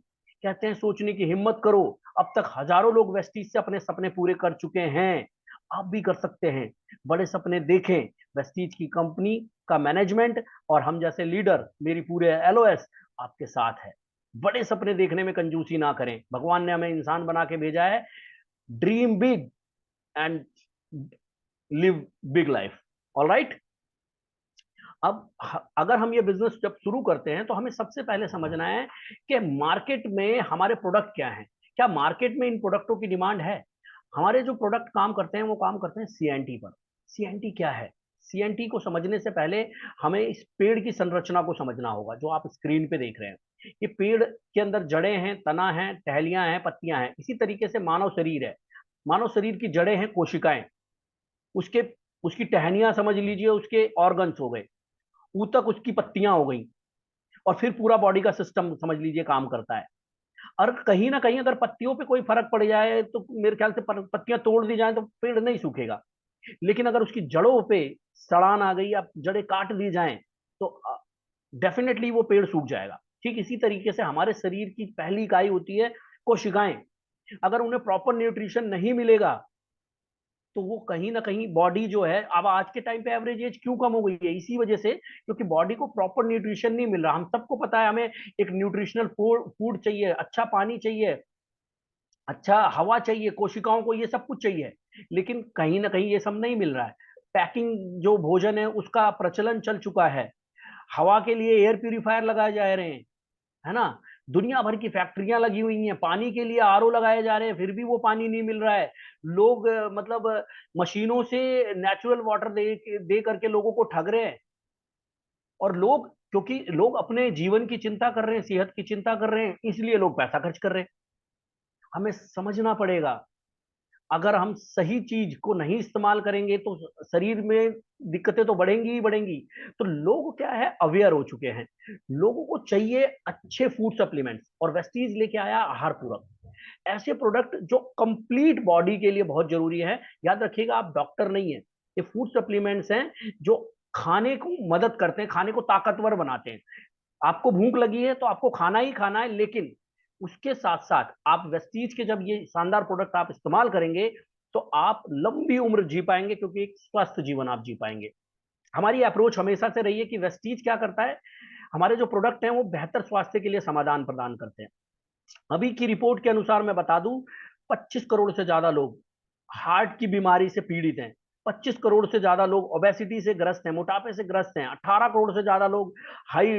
कहते हैं सोचने की हिम्मत करो। अब तक हजारों लोग वेस्टीज से अपने सपने पूरे कर चुके हैं, आप भी कर सकते हैं। बड़े सपने देखें। वेस्टीज की कंपनी का मैनेजमेंट और हम जैसे लीडर, मेरी पूरे एलओएस आपके साथ है। बड़े सपने देखने में कंजूसी ना करें। भगवान ने हमें इंसान बना के भेजा है, dream big and live big life. All right. अब अगर हम ये बिजनेस जब शुरू करते हैं तो हमें सबसे पहले समझना है कि मार्केट में हमारे प्रोडक्ट क्या हैं। क्या मार्केट में इन प्रोडक्टों की डिमांड है? हमारे जो प्रोडक्ट काम करते हैं वो काम करते हैं सीएनटी पर। सीएनटी क्या है? सीएनटी को समझने से पहले हमें इस पेड़ की संरचना को समझना होगा जो आप स्क्रीन पे देख रहे हैं। ये पेड़ के अंदर जड़ें हैं, तना है, टहलियां हैं, पत्तियां हैं। इसी तरीके से मानव शरीर है। मानव शरीर की जड़ें हैं कोशिकाएं, उसके उसकी टहनियां समझ लीजिए उसके ऑर्गन्स हो गए, ऊतक उसकी पत्तियां हो गई, और फिर पूरा बॉडी का सिस्टम समझ लीजिए काम करता है। और कहीं ना कहीं अगर पत्तियों पे कोई फर्क पड़ जाए तो मेरे ख्याल से पत्तियां तोड़ दी जाए तो पेड़ नहीं सूखेगा। लेकिन अगर उसकी जड़ों पे सड़ान आ गई या जड़ें काट दी जाएं तो डेफिनेटली वो पेड़ सूख जाएगा। ठीक इसी तरीके से हमारे शरीर की पहली इकाई होती है कोशिकाएं। अगर उन्हें प्रॉपर न्यूट्रिशन नहीं मिलेगा तो वो कहीं ना कहीं बॉडी जो है, अब आज के टाइम पे एवरेज एज क्यों कम हो गई है? इसी वजह से, क्योंकि बॉडी को प्रॉपर न्यूट्रिशन नहीं मिल रहा। हम सबको पता है हमें एक न्यूट्रिशनल फूड चाहिए, अच्छा पानी चाहिए, अच्छा हवा चाहिए, कोशिकाओं को ये सब कुछ चाहिए, लेकिन कहीं ना कहीं ये सब नहीं मिल रहा है। पैकिंग जो भोजन है उसका प्रचलन चल चुका है। हवा के लिए एयर प्यूरिफायर लगाए जा रहे हैं, है ना। दुनिया भर की फैक्ट्रियां लगी हुई हैं, पानी के लिए आरओ लगाए जा रहे हैं, फिर भी वो पानी नहीं मिल रहा है। लोग मतलब मशीनों से नेचुरल वाटर दे करके लोगों को ठग रहे हैं। और लोग, क्योंकि लोग अपने जीवन की चिंता कर रहे हैं, सेहत की चिंता कर रहे हैं, इसलिए लोग पैसा खर्च कर रहे हैं। हमें समझना पड़ेगा, अगर हम सही चीज को नहीं इस्तेमाल करेंगे तो शरीर में दिक्कतें तो बढ़ेंगी ही बढ़ेंगी। तो लोग क्या है, अवेयर हो चुके हैं। लोगों को चाहिए अच्छे फूड सप्लीमेंट्स, और वेस्टीज लेके आया आहार पूरक, ऐसे प्रोडक्ट जो कंप्लीट बॉडी के लिए बहुत जरूरी है। याद रखिएगा, आप डॉक्टर नहीं है, ये फूड सप्लीमेंट्स हैं जो खाने को मदद करते हैं, खाने को ताकतवर बनाते हैं। आपको भूख लगी है तो आपको खाना ही खाना है, लेकिन उसके साथ साथ आप वेस्टीज के जब ये शानदार प्रोडक्ट आप इस्तेमाल करेंगे तो आप लंबी उम्र जी पाएंगे, क्योंकि एक स्वस्थ जीवन आप जी पाएंगे। हमारी अप्रोच हमेशा से रही है कि वेस्टीज क्या करता है, हमारे जो प्रोडक्ट हैं वो बेहतर स्वास्थ्य के लिए समाधान प्रदान करते हैं। अभी की रिपोर्ट के अनुसार मैं बता दूं, 25 करोड़ से ज्यादा लोग हार्ट की बीमारी से पीड़ित हैं। 25 करोड़ से ज्यादा लोग ओबेसिटी से ग्रस्त हैं, मोटापे से ग्रस्त हैं। 18 करोड़ से ज्यादा लोग हाई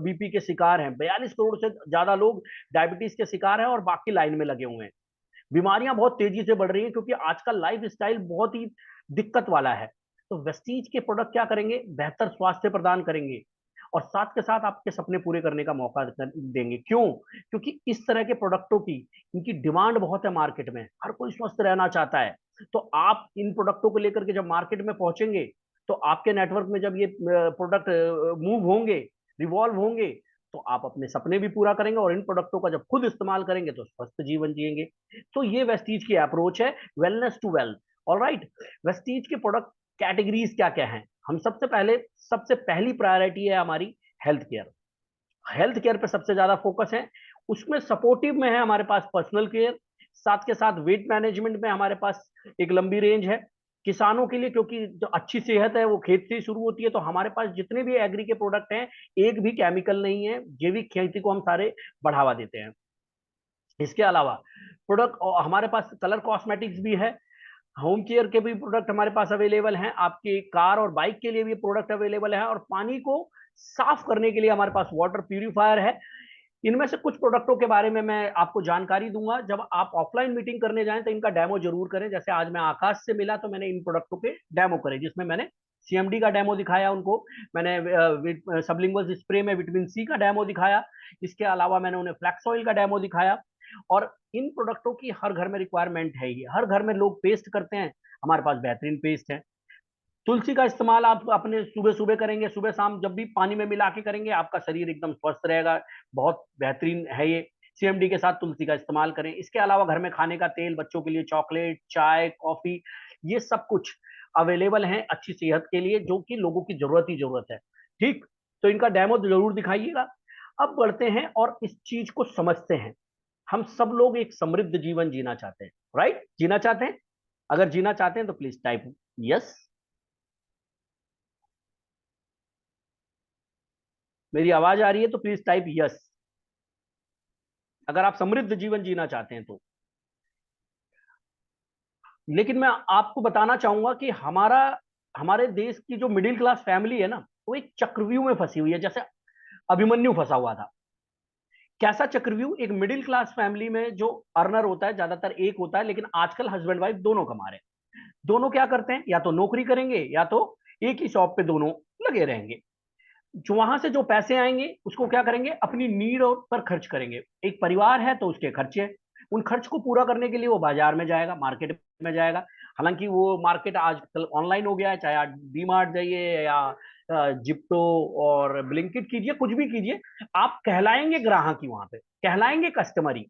बीपी के शिकार हैं। 42 करोड़ से ज्यादा लोग डायबिटीज के शिकार हैं, और बाकी लाइन में लगे हुए हैं। बीमारियां बहुत तेजी से बढ़ रही हैं, क्योंकि आजकल लाइफ स्टाइल बहुत ही दिक्कत वाला है। तो वेस्टीज के प्रोडक्ट क्या करेंगे, बेहतर स्वास्थ्य प्रदान करेंगे, और साथ के साथ आपके सपने पूरे करने का मौका देंगे। क्यों? क्योंकि इस तरह के प्रोडक्टों की, इनकी डिमांड बहुत है मार्केट में, हर कोई स्वस्थ रहना चाहता है। तो आप इन प्रोडक्टों को लेकर के जब मार्केट में पहुंचेंगे, तो आपके नेटवर्क में जब ये प्रोडक्ट मूव होंगे, रिवॉल्व होंगे, तो आप अपने सपने भी पूरा करेंगे, और इन प्रोडक्टों का जब खुद इस्तेमाल करेंगे तो स्वस्थ जीवन जिएंगे। तो ये वेस्टीज की अप्रोच है, wellness to wealth. All right, Vestige के प्रोडक्ट कैटेगरीज क्या क्या हैं? हम सबसे पहली प्रायोरिटी है हमारी हेल्थ केयर। हेल्थ केयर पे सबसे ज्यादा फोकस है। उसमें सपोर्टिव में है हमारे पास पर्सनल केयर, साथ के साथ वेट मैनेजमेंट में हमारे पास एक लंबी रेंज है। किसानों के लिए, क्योंकि जो अच्छी सेहत है वो खेत से ही शुरू होती है, तो हमारे पास जितने भी एग्री के प्रोडक्ट हैं, एक भी केमिकल नहीं है, जैविक खेती को हम सारे बढ़ावा देते हैं। इसके अलावा प्रोडक्ट हमारे पास कलर कॉस्मेटिक्स भी है। होम केयर के भी प्रोडक्ट हमारे पास अवेलेबल हैं, आपकी कार और बाइक के लिए भी प्रोडक्ट अवेलेबल है, और पानी को साफ करने के लिए हमारे पास वाटर प्यूरिफायर है। इनमें से कुछ प्रोडक्टों के बारे में मैं आपको जानकारी दूंगा। जब आप ऑफलाइन मीटिंग करने जाएं तो इनका डेमो जरूर करें। जैसे आज मैं आकाश से मिला तो मैंने इन प्रोडक्टों के डेमो करे, जिसमें मैंने सीएमडी का डेमो दिखाया उनको, मैंने सबलिंगुअल स्प्रे में विटामिन सी का डेमो दिखाया, इसके अलावा मैंने उन्हें फ्लैक्स ऑयल का डेमो दिखाया। और इन प्रोडक्टों की हर घर में रिक्वायरमेंट है, ही हर घर में लोग पेस्ट करते हैं, हमारे पास बेहतरीन पेस्ट है। तुलसी का इस्तेमाल आप अपने सुबह सुबह करेंगे, सुबह शाम जब भी पानी में मिला के करेंगे, आपका शरीर एकदम स्वस्थ रहेगा। बहुत बेहतरीन है ये। सीएमडी के साथ तुलसी का इस्तेमाल करें। इसके अलावा घर में खाने का तेल, बच्चों के लिए चॉकलेट, चाय, कॉफी, ये सब कुछ अवेलेबल है अच्छी सेहत के लिए, जो कि लोगों की जरूरत ही जरूरत है। ठीक, तो इनका डेमो जरूर दिखाइएगा। अब बढ़ते हैं और इस चीज को समझते हैं। हम सब लोग एक समृद्ध जीवन जीना चाहते हैं, राइट? जीना चाहते हैं? अगर जीना चाहते हैं तो प्लीज टाइप यस। मेरी आवाज आ रही है तो प्लीज टाइप यस, अगर आप समृद्ध जीवन जीना चाहते हैं तो। लेकिन मैं आपको बताना चाहूंगा कि हमारे देश की जो मिडिल क्लास फैमिली है ना, वो एक चक्रव्यूह में फंसी हुई है, जैसे अभिमन्यु फंसा हुआ था। कैसा चक्रव्यूह? एक मिडिल क्लास फैमिली में जो अर्नर होता है, ज्यादातर एक होता है, लेकिन आजकल हस्बैंड वाइफ दोनों कमा रहे हैं। दोनों क्या करते हैं, या तो नौकरी करेंगे या तो एक ही शॉप पे दोनों लगे रहेंगे। जो वहां से जो पैसे आएंगे उसको क्या करेंगे, अपनी नीड और पर खर्च करेंगे। एक परिवार है तो उसके खर्चे, उन खर्च को पूरा करने के लिए वो बाजार में जाएगा, मार्केट में जाएगा। हालांकि वो मार्केट आजकल ऑनलाइन हो गया है, चाहे आप डी मार्ट जाइए या जिप्टो और ब्लिंकिट कीजिए, कुछ भी कीजिए, आप कहलाएंगे ग्राहक ही, वहां पे कहलाएंगे कस्टमर ही।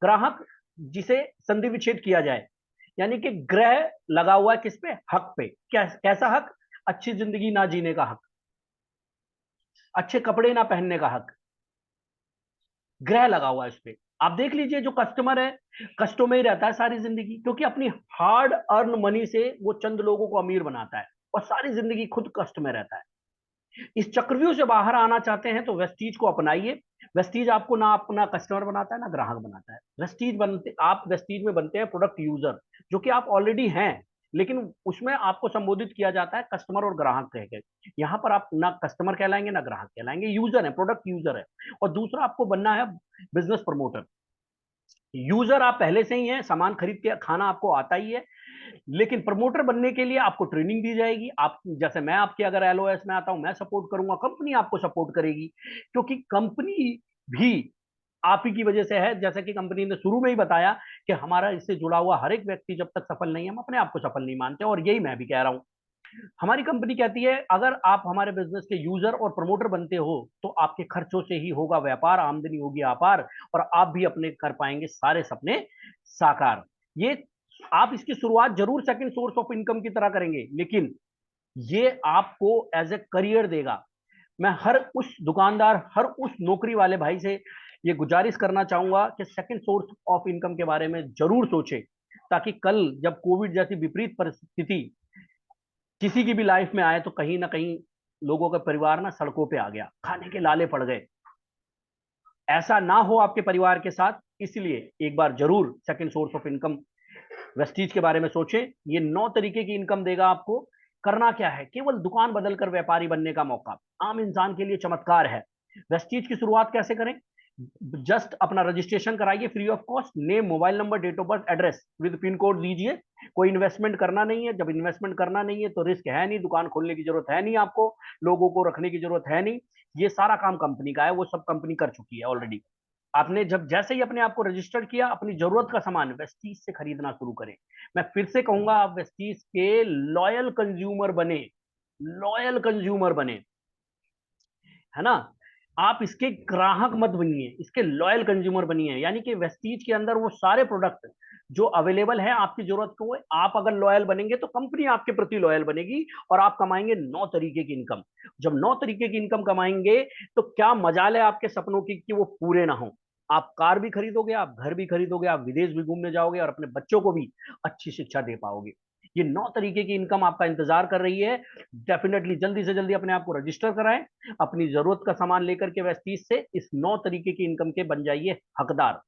ग्राहक जिसे संधि विच्छेद किया जाए, यानी कि ग्रह लगा हुआ है किस पे, हक पे। कैसा हक? अच्छी जिंदगी ना जीने का हक, अच्छे कपड़े ना पहनने का हक, ग्रह लगा हुआ है इस पे। आप देख लीजिए, जो कस्टमर है कष्टों में ही रहता है सारी जिंदगी, क्योंकि अपनी हार्ड अर्न मनी से वो चंद लोगों को अमीर बनाता है, और सारी जिंदगी खुद कष्ट में रहता है। इस चक्रव्यूह से बाहर आना चाहते हैं तो वेस्टीज को अपनाइए। वेस्टीज आपको ना अपना कस्टमर बनाता है ना ग्राहक बनाता है। वेस्टीज बनते, आप वेस्टीज में बनते हैं प्रोडक्ट यूजर, जो कि आप ऑलरेडी हैं। लेकिन उसमें आपको संबोधित किया जाता है कस्टमर और ग्राहक कह के। यहाँ पर आप ना कस्टमर कहलाएंगे ना ग्राहक कहलाएंगे, यूजर है, प्रोडक्ट यूजर है। और दूसरा आपको बनना है बिजनेस प्रमोटर। यूजर आप पहले से ही हैं, सामान खरीद के खाना आपको आता ही है, लेकिन प्रमोटर बनने के लिए आपको ट्रेनिंग दी जाएगी। आप जैसे मैं आपके अगर एलओएस में आता हूं, मैं सपोर्ट करूंगा, कंपनी आपको सपोर्ट करेगी, क्योंकि कंपनी भी आप ही की वजह से है। जैसे कि कंपनी ने शुरू में ही बताया कि हमारा इससे जुड़ा हुआ हर एक व्यक्ति जब तक सफल नहीं है, हम अपने आप को सफल नहीं मानते, और यही मैं भी कह रहा हूं। हमारी कंपनी कहती है अगर आप हमारे बिजनेस के यूजर और प्रमोटर बनते हो तो आपके खर्चों से ही होगा व्यापार, आमदनी होगी अपार, और आप भी अपने कर पाएंगे सारे सपने साकार। ये आप इसकी शुरुआत जरूर सेकंड सोर्स ऑफ इनकम की तरह करेंगे, लेकिन ये आपको एज ए करियर देगा। मैं हर उस दुकानदार, हर उस नौकरी वाले भाई से ये गुजारिश करना चाहूंगा कि सेकंड सोर्स ऑफ इनकम के बारे में जरूर सोचे, ताकि कल जब कोविड जैसी विपरीत परिस्थिति किसी की भी लाइफ में आए तो कहीं ना कहीं लोगों का परिवार ना सड़कों पे आ गया, खाने के लाले पड़ गए, ऐसा ना हो आपके परिवार के साथ। इसलिए एक बार जरूर second source of income Vestige के बारे में सोचें। ये 9 तरीके की इनकम देगा आपको। करना क्या है, केवल दुकान बदलकर व्यापारी बनने का मौका आम इंसान के लिए चमत्कार है। वेस्टीज की शुरुआत कैसे करें? जस्ट अपना रजिस्ट्रेशन कराइए free of cost, name, mobile number, date of birth, address with pin code दीजिए। कोई इन्वेस्टमेंट करना नहीं है। जब इन्वेस्टमेंट करना नहीं है तो रिस्क है नहीं, दुकान खोलने की जरूरत है नहीं, आपको लोगों को रखने की जरूरत है नहीं। ये सारा काम कंपनी का है, वो सब कंपनी कर चुकी है ऑलरेडी। आपने जब जैसे ही अपने आप को रजिस्टर किया, अपनी जरूरत का सामान वेस्टीज से खरीदना शुरू करें। मैं फिर से कहूंगा, आप वेस्टीज के लॉयल कंज्यूमर बने, लॉयल कंज्यूमर बने, है ना। आप इसके ग्राहक मत बनिए, इसके लॉयल कंज्यूमर बनिए। यानी कि वेस्टीज के अंदर वो सारे प्रोडक्ट जो अवेलेबल है आपकी जरूरत को, आप अगर लॉयल बनेंगे तो कंपनी आपके प्रति लॉयल बनेगी, और आप कमाएंगे 9 तरीके की इनकम। जब 9 तरीके की इनकम कमाएंगे तो क्या मजाल है आपके सपनों की कि वो पूरे ना हो। आप कार भी खरीदोगे, आप घर भी खरीदोगे, आप विदेश भी घूमने जाओगे, और अपने बच्चों को भी अच्छी शिक्षा दे पाओगे। ये 9 तरीके की इनकम आपका इंतजार कर रही है। डेफिनेटली जल्दी से जल्दी अपने आप को रजिस्टर कराएं। अपनी जरूरत का सामान लेकर के वेस्टीज से इस 9 तरीके की इनकम के बन जाइए हकदार।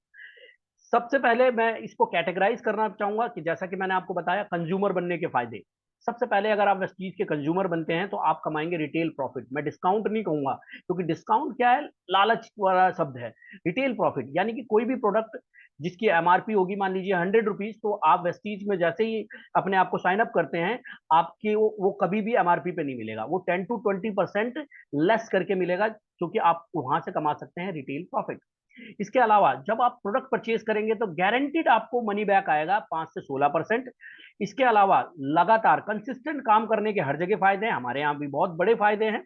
सबसे पहले मैं इसको कैटेगराइज करना चाहूंगा कि जैसा कि मैंने आपको बताया कंज्यूमर बनने के फायदे। सबसे पहले अगर आप वेस्टीज के कंज्यूमर बनते हैं तो आप कमाएंगे रिटेल प्रॉफिट। मैं डिस्काउंट नहीं कहूंगा, क्योंकि डिस्काउंट क्या है, लालच वाला शब्द है। रिटेल प्रॉफिट यानी कि कोई भी प्रोडक्ट जिसकी एमआरपी होगी मान लीजिए 100 रुपीज, तो आप वेस्टीज में जैसे ही अपने आप को साइन अप करते हैं, आपके वो कभी भी एमआरपी पे नहीं मिलेगा, वो 10 to 20% लेस करके मिलेगा, क्योंकि आप वहां से कमा सकते हैं रिटेल प्रॉफिट। इसके अलावा जब आप प्रोडक्ट परचेज करेंगे तो गारंटीड आपको मनी बैक आएगा 5 से 16%। इसके अलावा लगातार कंसिस्टेंट काम करने के हर जगह फायदे हैं, हमारे यहाँ भी बहुत बड़े फायदे हैं।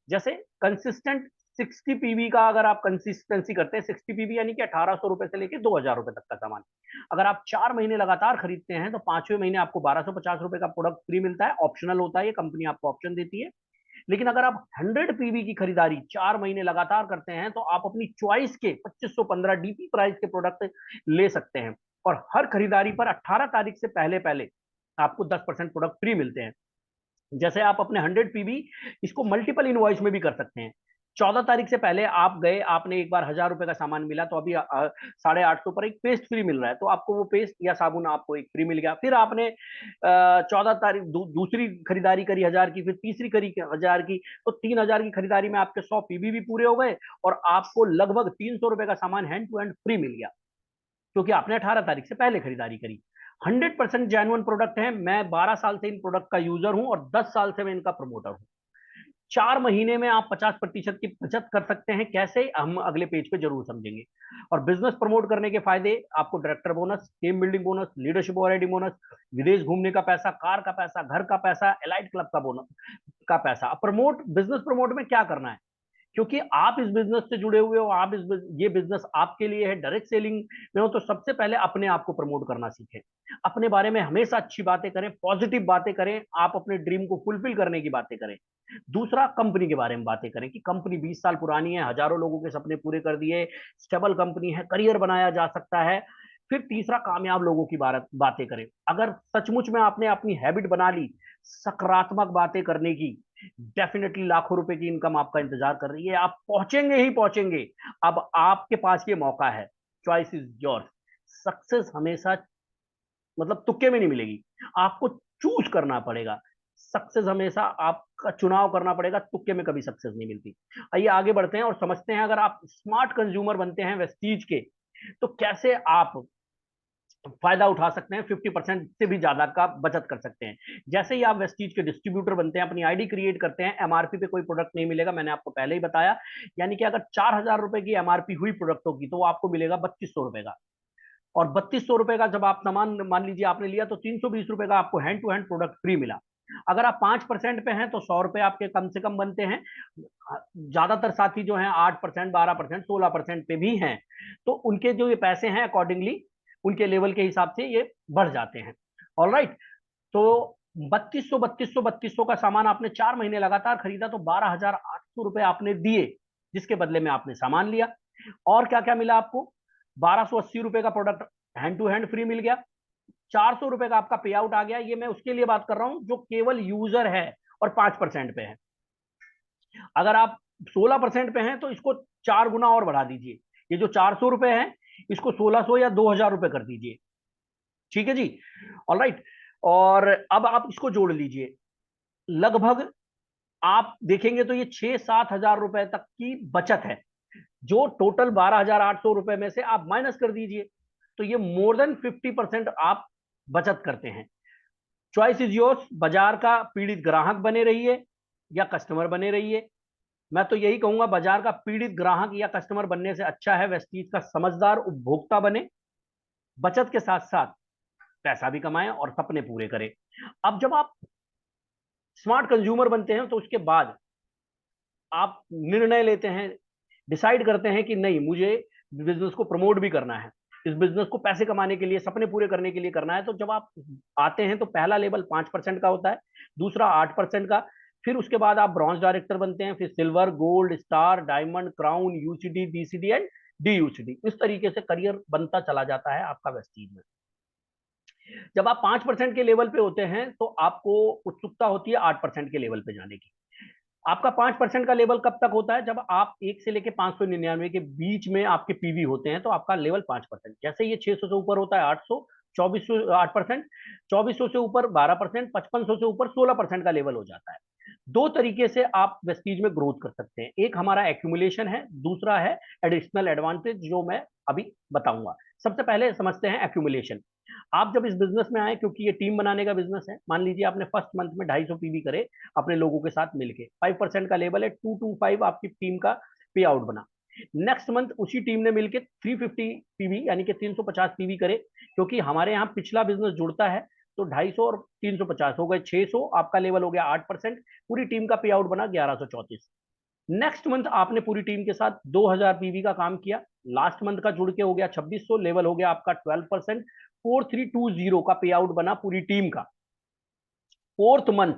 जैसे कंसिस्टेंट 60 पीवी का अगर आप कंसिस्टेंसी करते हैं, 60 पीवी यानी कि 1800 रुपए से लेकर 2000 रुपए तक का सामान, अगर आप 4 महीने लगातार खरीदते हैं तो 5वें महीने आपको 1250 रुपए का प्रोडक्ट फ्री मिलता है। ऑप्शनल होता है, ये कंपनी आपको ऑप्शन देती है। लेकिन अगर आप 100 पीवी की खरीदारी 4 महीने लगातार करते हैं तो आप अपनी चॉइस के 2515 डीपी प्राइस के प्रोडक्ट ले सकते हैं, और हर खरीदारी पर 18 तारीख से पहले पहले आपको 10% प्रोडक्ट फ्री मिलते हैं। जैसे आप अपने 100 पीवी इसको मल्टीपल इनवॉइस में भी कर सकते हैं। 14 तारीख से पहले आप गए, आपने एक बार 1000 रुपए का सामान मिला, तो अभी 850 पर एक पेस्ट फ्री मिल रहा है, तो आपको वो पेस्ट या साबुन आपको एक फ्री मिल गया। फिर आपने 14 तारीख दूसरी खरीदारी करी 1000 की, फिर तीसरी करी 1000 की, तो 3000 की खरीदारी में आपके 100 पीवी भी पूरे हो गए, और आपको लगभग 300 रुपए का सामान हैंड टू हैंड फ्री मिल गया, क्योंकि आपने 18 तारीख से पहले खरीदारी करी। 100% जेन्युइन प्रोडक्ट है। मैं 12 साल से इन प्रोडक्ट का यूजर हूं और 10 साल से मैं इनका प्रमोटर हूं। 4 महीने में आप 50% की बचत कर सकते हैं। कैसे, हम अगले पेज पे जरूर समझेंगे। और बिजनेस प्रमोट करने के फायदे, आपको director bonus, team building bonus, leadership already bonus, विदेश घूमने का पैसा, कार का पैसा, घर का पैसा, एलाइट क्लब का बोनस का पैसा। प्रमोट, बिजनेस प्रमोट में क्या करना है, क्योंकि आप इस बिजनेस से जुड़े हुए हो, आप ये बिजनेस आपके लिए है, डायरेक्ट सेलिंग में हो, तो सबसे पहले अपने आप को प्रमोट करना सीखें। अपने बारे में हमेशा अच्छी बातें करें, पॉजिटिव बातें करें, आप अपने ड्रीम को फुलफिल करने की बातें करें। दूसरा, कंपनी के बारे में बातें करें कि कंपनी 20 साल पुरानी है, हजारों लोगों के सपने पूरे कर दिए, स्टेबल कंपनी है, करियर बनाया जा सकता है। फिर तीसरा, कामयाब लोगों की बातें करें। अगर सचमुच में आपने अपनी हैबिट बना ली सकारात्मक बातें करने की, डेफिनेटली लाखों रुपए की इनकम आपका इंतजार कर रही है, आप पहुंचेंगे ही पहुंचेंगे। अब आपके पास ये मौका है, चॉइस इज योर्स। सक्सेस हमेशा मतलब तुक्के में नहीं मिलेगी आपको, चूज करना पड़ेगा। सक्सेस हमेशा आपका चुनाव करना पड़ेगा, तुक्के में कभी सक्सेस नहीं मिलती। आइए आगे बढ़ते हैं और समझते हैं, अगर आप स्मार्ट कंज्यूमर बनते हैं वेस्टीज के, तो कैसे आप फायदा उठा सकते हैं, 50% से भी ज्यादा का बचत कर सकते हैं। जैसे ही आप वेस्टीज के डिस्ट्रीब्यूटर बनते हैं, अपनी आईडी क्रिएट करते हैं, एमआरपी पे कोई प्रोडक्ट नहीं मिलेगा, मैंने आपको पहले ही बताया। यानी कि अगर 4,000 रुपए की एमआरपी हुई प्रोडक्टों की, तो वो आपको मिलेगा 2,200 रुपए का। और 2,200 रुपए का जब आप सामान मान लीजिए आपने लिया, तो 320 रुपए का आपको hand to hand product free मिला। अगर आप 5% पे हैं तो 100 रुपए आपके कम से कम बनते हैं। ज्यादातर साथी जो हैं 8%, 12%, 16% पे भी हैं, तो उनके जो ये पैसे हैं अकॉर्डिंगली उनके लेवल के हिसाब से ये बढ़ जाते हैं। All right. तो 3,200 का सामान आपने 4 महीने लगातार खरीदा, तो 12,800 रुपए आपने दिए, जिसके बदले में आपने सामान लिया। और क्या क्या मिला आपको? 1,280 रुपए का product hand to hand free मिल गया। 400 रुपए का आपका पे आउट आ गया। ये मैं उसके लिए बात कर रहा हूं जो केवल यूजर है और 5% पे है। अगर आप 16% पे हैं तो इसको 4 गुना और बढ़ा दीजिए। ये जो 400 रुपए है, इसको 1,600 या 2,000 रुपए कर दीजिए। ठीक है जी। All right. और अब आप इसको जोड़ लीजिए, लगभग आप देखेंगे तो ये 6-7 हजार रुपए तक की बचत है, जो टोटल 12,800 रुपए में से आप माइनस कर दीजिए। तो ये मोर देन 50% आप बचत करते हैं। Choice is yours. बाजार का पीड़ित ग्राहक बने रहिए या कस्टमर बने रहिए। मैं तो यही कहूंगा, बाजार का पीड़ित ग्राहक या कस्टमर बनने से अच्छा है वेस्टीज का समझदार उपभोक्ता बने, बचत के साथ साथ पैसा भी कमाएं और सपने पूरे करें। अब जब आप स्मार्ट कंज्यूमर बनते हैं, तो उसके बाद आप निर्णय लेते हैं, डिसाइड करते हैं कि नहीं, मुझे बिजनेस को प्रमोट भी करना है, इस बिजनेस को पैसे कमाने के लिए, सपने पूरे करने के लिए करना है। तो जब आप आते हैं, तो पहला लेवल 5% का होता है, दूसरा 8% का, फिर उसके बाद आप ब्रॉन्ज डायरेक्टर बनते हैं, फिर silver, gold, star, diamond, crown, UCD, BCD and DUCD. इस तरीके से करियर बनता चला जाता है आपका वेस्टीज में। जब आप 5% के लेवल पे होते हैं, तो आपको उत्सुकता होती है 8% के लेवल पे जाने की। आपका 5% का लेवल कब तक होता है? जब आप 1 से लेके 599 के बीच में आपके पीवी होते हैं, तो आपका लेवल 5%। जैसे ये 600 से ऊपर होता है 800, 2400 8%, 2400 से ऊपर 12%, 5500 से ऊपर 16% का लेवल हो जाता है। दो तरीके से आप वेस्टीज में ग्रोथ कर सकते हैं, एक हमारा एक्यूमुलेशन है, दूसरा है एडिशनल एडवांटेज, जो मैं अभी बताऊंगा। सबसे पहले समझते हैं एक्यूमुलेशन। आप जब इस बिजनेस में आए, क्योंकि ये टीम बनाने का बिजनेस है, मान लीजिए आपने फर्स्ट मंथ में 250 पीवी करे अपने लोगों के साथ मिलके, 5% का लेवल है, 225 आपकी टीम का पे आउट बना। नेक्स्ट मंथ उसी टीम ने मिलके 350 पीवी यानी कि 350 पीवी करे, क्योंकि हमारे यहाँ पिछला बिजनेस जुड़ता है, तो 250 और 350 हो गए 600, आपका लेवल हो गया 8%, पूरी टीम का पे आउट बना 1134। नेक्स्ट मंथ आपने पूरी टीम के साथ 2,000 पीवी का काम किया, लास्ट मंथ का जुड़ के हो गया 2,600, लेवल हो गया आपका 12%, 4,320 का पे आउट बना पूरी टीम का। फोर्थ मंथ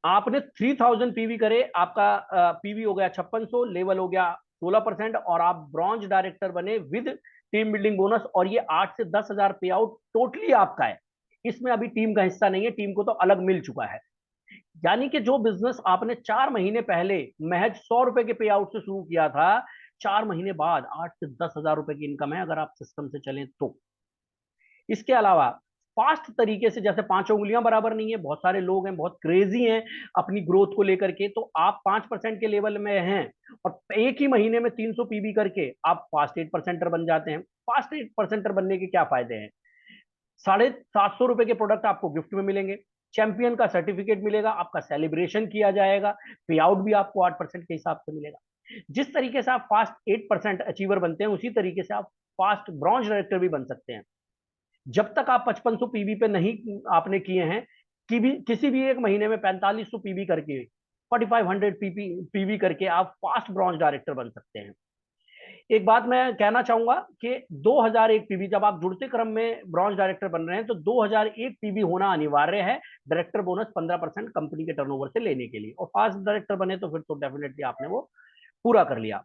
आपने 3,000 पीवी करे, आपका पीवी हो गया 5,600, लेवल हो गया 16%, और आप ब्रॉन्ज डायरेक्टर बने विद टीम बिल्डिंग बोनस, और ये 8 से 10,000 पे आउट टोटली आपका है। इसमें अभी टीम का हिस्सा नहीं है, टीम को तो अलग मिल चुका है। यानी कि जो बिजनेस आपने 4 महीने पहले महज 100 रुपए के पे आउट से शुरू किया था, 4 महीने बाद 8 से 10,000 रुपए की इनकम है, अगर आप सिस्टम से चलें तो। इसके अलावा फास्ट तरीके से, जैसे पांचों उंगलियां बराबर नहीं है, बहुत सारे लोग हैं बहुत क्रेजी हैं अपनी ग्रोथ को लेकर के, तो आप 5% के लेवल में हैं और एक ही महीने में 300 पीबी करके आप फास्ट 8%er बन जाते हैं। फास्ट 8%er बनने के क्या फायदे हैं? 750 रुपए के प्रोडक्ट आपको गिफ्ट में मिलेंगे, चैंपियन का सर्टिफिकेट मिलेगा, आपका सेलिब्रेशन किया जाएगा, पे आउट भी आपको 8% के हिसाब से मिलेगा। जिस तरीके से आप फास्ट 8% अचीवर बनते हैं, उसी तरीके से आप फास्ट ब्रॉन्ज डायरेक्टर भी बन सकते हैं। जब तक आप 5500 पीवी पे नहीं आपने किए हैं, कि भी किसी भी एक महीने में 4500 पीवी करके, 4500 पीवी करके आप फास्ट ब्रॉन्ज डायरेक्टर बन सकते हैं। एक बात मैं कहना चाहूंगा कि 2001 पीवी, जब आप जुड़ते क्रम में ब्रॉन्ज डायरेक्टर बन रहे हैं, तो 2001 पीवी होना अनिवार्य है डायरेक्टर बोनस 15% कंपनी के टर्नओवर से लेने के लिए। और फास्ट डायरेक्टर बने तो फिर तो डेफिनेटली आपने वो पूरा कर लिया।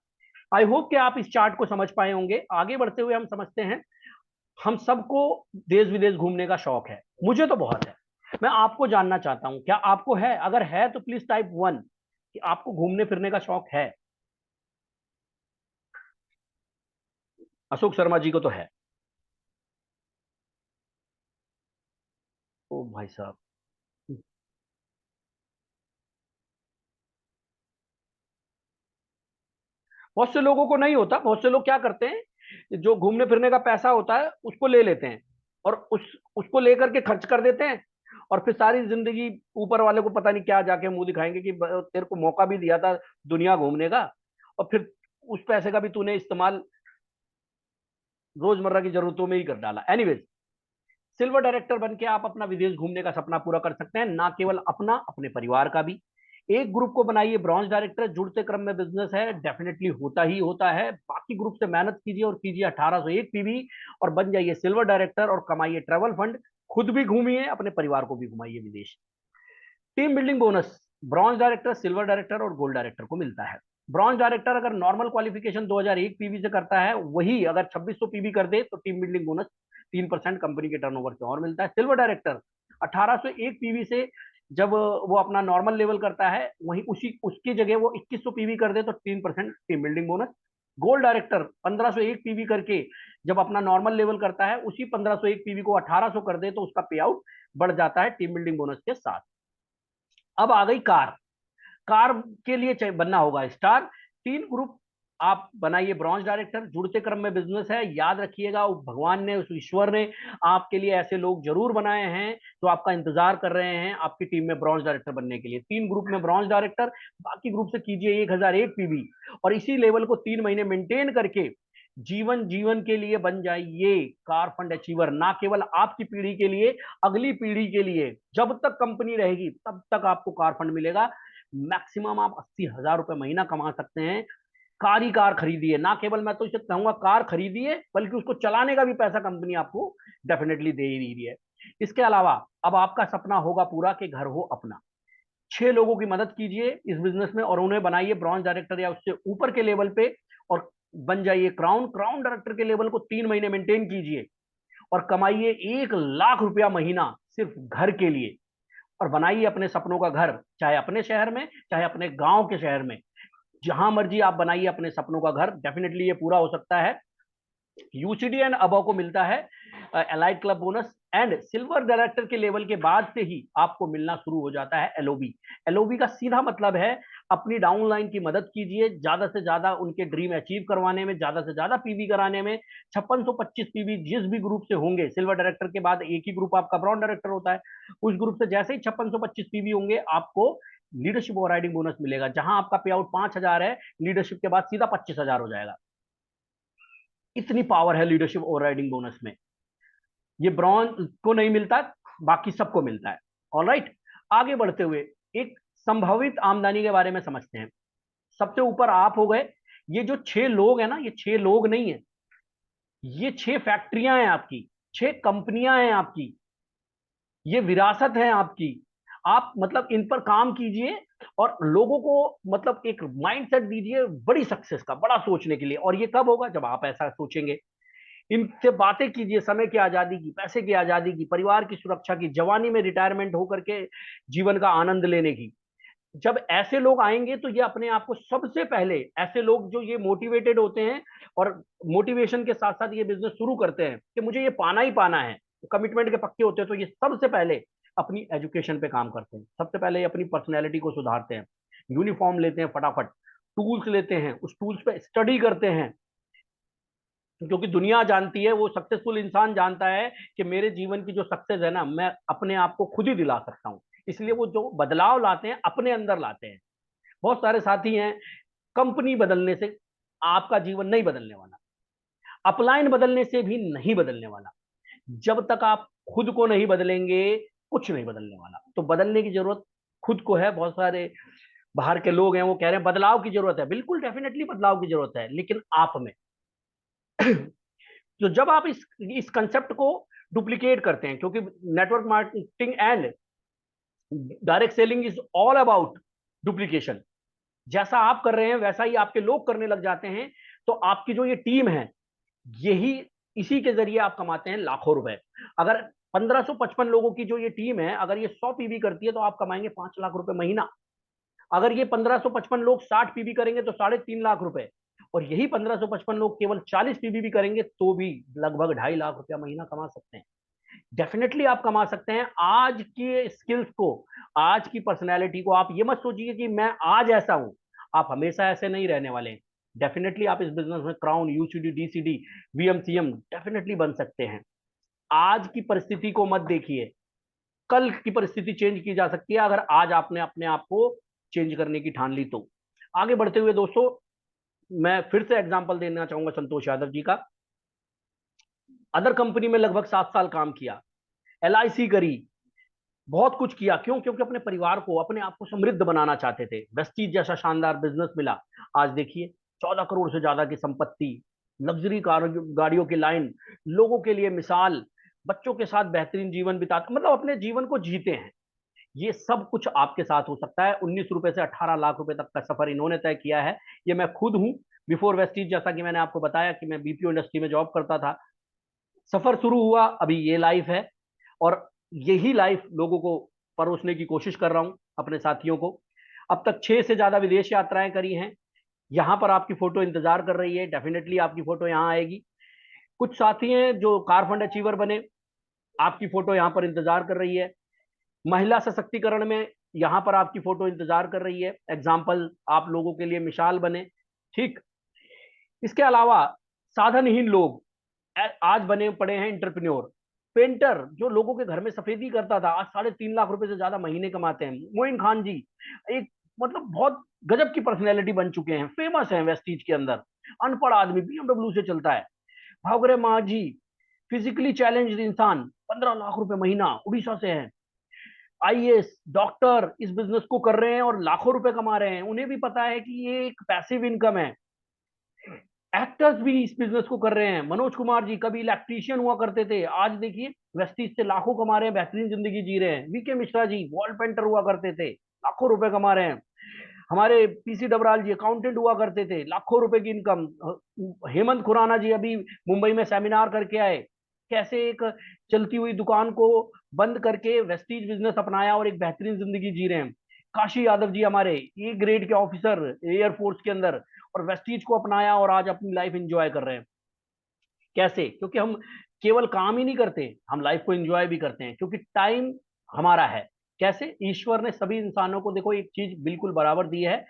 आई होप कि आप इस चार्ट को समझ पाए होंगे। आगे बढ़ते हुए हम समझते हैं, हम सबको देश विदेश घूमने का शौक है, मुझे तो बहुत है। मैं आपको जानना चाहता हूं, क्या आपको है? अगर है तो प्लीज टाइप 1 कि आपको घूमने फिरने का शौक है। अशोक शर्मा जी को तो है। ओ भाई साहब। बहुत से लोगों को नहीं होता, बहुत से लोग क्या करते हैं, जो घूमने फिरने का पैसा होता है उसको ले लेते हैं और उसको लेकर के खर्च कर देते हैं, और फिर सारी जिंदगी ऊपर वाले को पता नहीं क्या जाके मुंह दिखाएंगे कि तेरे को मौका भी दिया था दुनिया घूमने का, और फिर उस पैसे का भी तूने इस्तेमाल रोजमर्रा की जरूरतों में ही कर डाला। एनीवेज, सिल्वर डायरेक्टर बन के आप अपना विदेश घूमने का सपना पूरा कर सकते हैं, ना केवल अपना, अपने परिवार का भी। एक ग्रुप को बनाइए ब्रॉन्ज डायरेक्टर, जुड़ते क्रम में बिजनेस है, डेफिनेटली होता ही होता है। बाकी ग्रुप से मेहनत कीजिए और कीजिए 1801 पीवी और बन जाइए सिल्वर डायरेक्टर और कमाइए ट्रैवल फंड। खुद भी घूमिए, अपने परिवार को भी घुमाइए विदेश। Team building bonus bronze director, silver director और गोल्ड डायरेक्टर को मिलता है। ब्रॉन्ज डायरेक्टर अगर नॉर्मल क्वालिफिकेशन 2001 पीवी से करता है, वही अगर 2600 पीवी कर दे तो टीम बिल्डिंग बोनस 3% कंपनी के टर्नओवर से और मिलता है। सिल्वर डायरेक्टर 1801 पीवी से जब वो अपना नॉर्मल लेवल करता है, वहीं उसी उसकी जगह वो 2100 पीवी कर दे तो 3% team building bonus. Gold director 1501 PV करके जब अपना नॉर्मल लेवल करता है, उसी 1501 पीवी को 1800 कर दे तो उसका पे आउट बढ़ जाता है टीम बिल्डिंग बोनस के साथ। अब आ गई कार। कार के लिए बनना होगा स्टार। तीन ग्रुप आप बनाइए ब्रॉन्ज डायरेक्टर, जुड़ते क्रम में बिजनेस है, याद रखिएगा उस भगवान ने, उस ईश्वर ने आपके लिए ऐसे लोग जरूर बनाए हैं जो आपका इंतजार कर रहे हैं आपकी टीम में ब्रॉन्ज डायरेक्टर बनने के लिए। तीन ग्रुप में ब्रॉन्ज डायरेक्टर, बाकी ग्रुप से कीजिए 1001 पीवी और इसी लेवल को 3 महीने मेंटेन करके जीवन जीवन के लिए बन जाइए कार फंड अचीवर। ना केवल आपकी पीढ़ी के लिए, अगली पीढ़ी के लिए, जब तक कंपनी रहेगी तब तक आपको कार फंड मिलेगा। मैक्सिमम आप 80,000 रुपए महीना कमा सकते हैं। कार ही कार खरीदिए, ना केवल मैं तो इसे कहूंगा कार खरीदिए, बल्कि उसको चलाने का भी पैसा कंपनी आपको डेफिनेटली दे ही रही है। इसके अलावा अब आपका सपना होगा पूरा कि घर हो अपना। 6 लोगों की मदद कीजिए इस बिजनेस में और उन्हें बनाइए ब्रॉन्ज डायरेक्टर या उससे ऊपर के लेवल पे, और बन जाइए क्राउन क्राउन डायरेक्टर के लेवल को 3 महीने मेंटेन कीजिए और कमाइए 1 लाख रुपया महीना सिर्फ घर के लिए, और बनाइए अपने सपनों का घर, चाहे अपने शहर में चाहे अपने गांव के शहर में, जहां मर्जी आप बनाइए अपने सपनों का घर। डेफिनेटली ये पूरा हो सकता है। यूसीडी एंड अबव को मिलता है allied club bonus, and silver director के लेवल के बाद से ही आपको मिलना शुरू हो जाता है एलओबी। एलओबी का सीधा मतलब है अपनी डाउनलाइन की मदद कीजिए ज्यादा से ज्यादा उनके ड्रीम अचीव करवाने में, ज्यादा से ज्यादा पीवी कराने में। 5625 पीवी जिस भी ग्रुप से होंगे, सिल्वर डायरेक्टर के बाद एक ही ग्रुप आपका ब्रॉन्ज डायरेक्टर होता है, उस ग्रुप से जैसे ही 5625 पीवी होंगे आपको लीडरशिप ओवर राइडिंग बोनस मिलेगा। जहां आपका पे आउट 5,000 है, लीडरशिप के बाद सीधा 25,000 हो जाएगा। इतनी पावर है लीडरशिप ओवर राइडिंग बोनस में। ये ब्रॉन्ज को नहीं मिलता, बाकी सबको मिलता है। ऑलराइट, आगे बढ़ते हुए एक संभावित आमदनी के बारे में समझते हैं। सबसे ऊपर आप हो गए। ये जो 6 लोग हैं ना, ये 6 लोग नहीं है, ये 6 फैक्ट्रियां हैं आपकी, 6 कंपनियां हैं आपकी, ये विरासत है आपकी। आप मतलब इन पर काम कीजिए और लोगों को मतलब एक माइंडसेट दीजिए बड़ी सक्सेस का, बड़ा सोचने के लिए। और ये कब होगा? जब आप ऐसा सोचेंगे। इनसे बातें कीजिए समय की आजादी की, पैसे की आजादी की, परिवार की सुरक्षा की, जवानी में रिटायरमेंट होकर के जीवन का आनंद लेने की। जब ऐसे लोग आएंगे तो ये अपने आप को सबसे पहले, ऐसे लोग जो ये मोटिवेटेड होते हैं और मोटिवेशन के साथ साथ ये बिजनेस शुरू करते हैं कि मुझे ये पाना ही पाना है, कमिटमेंट के पक्के होते हैं, तो ये सबसे पहले अपनी एजुकेशन पे काम करते हैं। सबसे पहले अपनी पर्सनैलिटी को सुधारते हैं, यूनिफॉर्म लेते हैं, फटाफट टूल्स लेते हैं, उस टूल्स पे स्टडी करते हैं, क्योंकि दुनिया जानती है, वो सक्सेसफुल इंसान जानता है कि मेरे जीवन की जो सक्सेस है ना, मैं अपने आप को खुद ही दिला सकता हूँ। इसलिए वो जो बदलाव लाते हैं अपने अंदर लाते हैं। बहुत सारे साथी हैं, कंपनी बदलने से आपका जीवन नहीं बदलने वाला, अपलाइन बदलने से भी नहीं बदलने वाला। जब तक आप खुद को नहीं बदलेंगे, कुछ नहीं बदलने वाला। तो बदलने की जरूरत खुद को है। बहुत सारे बाहर के लोग हैं वो कह रहे हैं बदलाव की जरूरत है, बिल्कुल डेफिनेटली बदलाव की जरूरत है, लेकिन आप में। तो जब आप इस कंसेप्ट को डुप्लीकेट करते हैं, क्योंकि network marketing and direct selling is all about duplication. जैसा आप कर रहे हैं वैसा ही आपके लोग करने लग जाते हैं, तो आपकी जो ये टीम है, यही इसी के जरिए आप कमाते हैं लाखों रुपए। अगर 1555 लोगों की जो ये टीम है, अगर ये 100 पीवी करती है तो आप कमाएंगे 5 लाख रुपए महीना। अगर ये 1555 लोग 60 पीवी करेंगे तो 3.5 लाख रुपए, और यही 1555 लोग केवल 40 पीवी भी करेंगे तो भी लगभग 2.5 लाख रुपया महीना कमा सकते हैं। डेफिनेटली आप कमा सकते हैं। आज की स्किल्स को, आज की पर्सनैलिटी को आप ये मत सोचिए कि मैं आज ऐसा हूं, आप हमेशा ऐसे नहीं रहने वाले हैं। डेफिनेटली आप इस बिजनेस में क्राउन, यूसीडी, डीसीडी, वीएमसीएम डेफिनेटली बन सकते हैं। आज की परिस्थिति को मत देखिए, कल की परिस्थिति चेंज की जा सकती है अगर आज आपने अपने आप को चेंज करने की ठान ली तो। आगे बढ़ते हुए दोस्तों, मैं फिर से एग्जांपल देना चाहूंगा संतोष यादव जी का। अदर कंपनी में लगभग 7 साल काम किया, एलआईसी करी, बहुत कुछ किया। क्यों? क्योंकि अपने परिवार को, अपने आप को समृद्ध बनाना चाहते थे। वेस्टीज जैसा शानदार बिजनेस मिला। आज देखिए 14 करोड़ से ज्यादा की संपत्ति, लग्जरी कार, गाड़ियों की लाइन, लोगों के लिए मिसाल, बच्चों के साथ बेहतरीन जीवन बिताते, मतलब अपने जीवन को जीते हैं। ये सब कुछ आपके साथ हो सकता है। 19 रुपए से 18 लाख रुपए तक का सफर इन्होंने तय किया है। ये मैं खुद हूं। बिफोर वेस्टीज, जैसा कि मैंने आपको बताया कि मैं बीपीओ इंडस्ट्री में जॉब करता था, सफर शुरू हुआ, अभी ये लाइफ है। और यही लाइफ लोगों को परोसने की कोशिश कर रहा हूं, अपने साथियों को। अब तक 6 से ज्यादा विदेश यात्राएं करी हैं। यहां पर आपकी फोटो इंतजार कर रही है, डेफिनेटली आपकी फोटो यहां आएगी। कुछ साथी हैं जो कार फंड अचीवर बने, आपकी फोटो यहां पर इंतजार कर रही है। महिला सशक्तिकरण में यहां पर आपकी फोटो इंतजार कर रही है, एग्जाम्पल आप लोगों के लिए मिसाल बने। ठीक। इसके अलावा साधनहीन लोग आज बने पड़े हैं इंटरप्रेन्योर। पेंटर जो लोगों के घर में सफेदी करता था, आज 3.5 लाख रुपए से ज्यादा महीने कमाते हैं। मोइन खान जी, एक मतलब बहुत गजब की पर्सनैलिटी बन चुके हैं, फेमस हैं वेस्टीज के अंदर। अनपढ़ आदमी बीएमडब्ल्यू से चलता है। भावरे माझी, फिजिकली चैलेंज्ड इंसान, 15 लाख रुपए महीना, उड़ीसा से हैं। आईएएस डॉक्टर इस बिजनेस को कर रहे हैं और लाखों रुपए कमा रहे हैं। उन्हें भी पता है कि ये एक पैसिव इनकम है। एक्टर्स भी इस बिजनेस को कर रहे हैं। मनोज कुमार जी कभी इलेक्ट्रीशियन हुआ करते थे, आज देखिए वेस्टीज से लाखों कमा रहे हैं, बेहतरीन जिंदगी जी रहे हैं। VK Mishra ji wall painter हुआ करते थे, लाखों रुपए कमा रहे हैं। हमारे पीसी डबराल जी अकाउंटेंट हुआ करते थे, लाखों रुपए की इनकम। हेमंत खुराना जी अभी मुंबई में सेमिनार करके आए, कैसे एक चलती हुई दुकान को बंद करके वेस्टीज बिजनेस अपनाया और एक बेहतरीन जिंदगी जी रहे हैं। काशी यादव जी हमारे ए ग्रेड के ऑफिसर एयरफोर्स के अंदर, और वेस्टीज को अपनाया और आज अपनी लाइफ एंजॉय कर रहे हैं। कैसे? क्योंकि हम केवल काम ही नहीं करते, हम लाइफ को एंजॉय भी करते हैं, क्योंकि टाइम हमारा है। कैसे? ईश्वर ने सभी इंसानों को देखो एक चीज बिल्कुल बराबर दी है।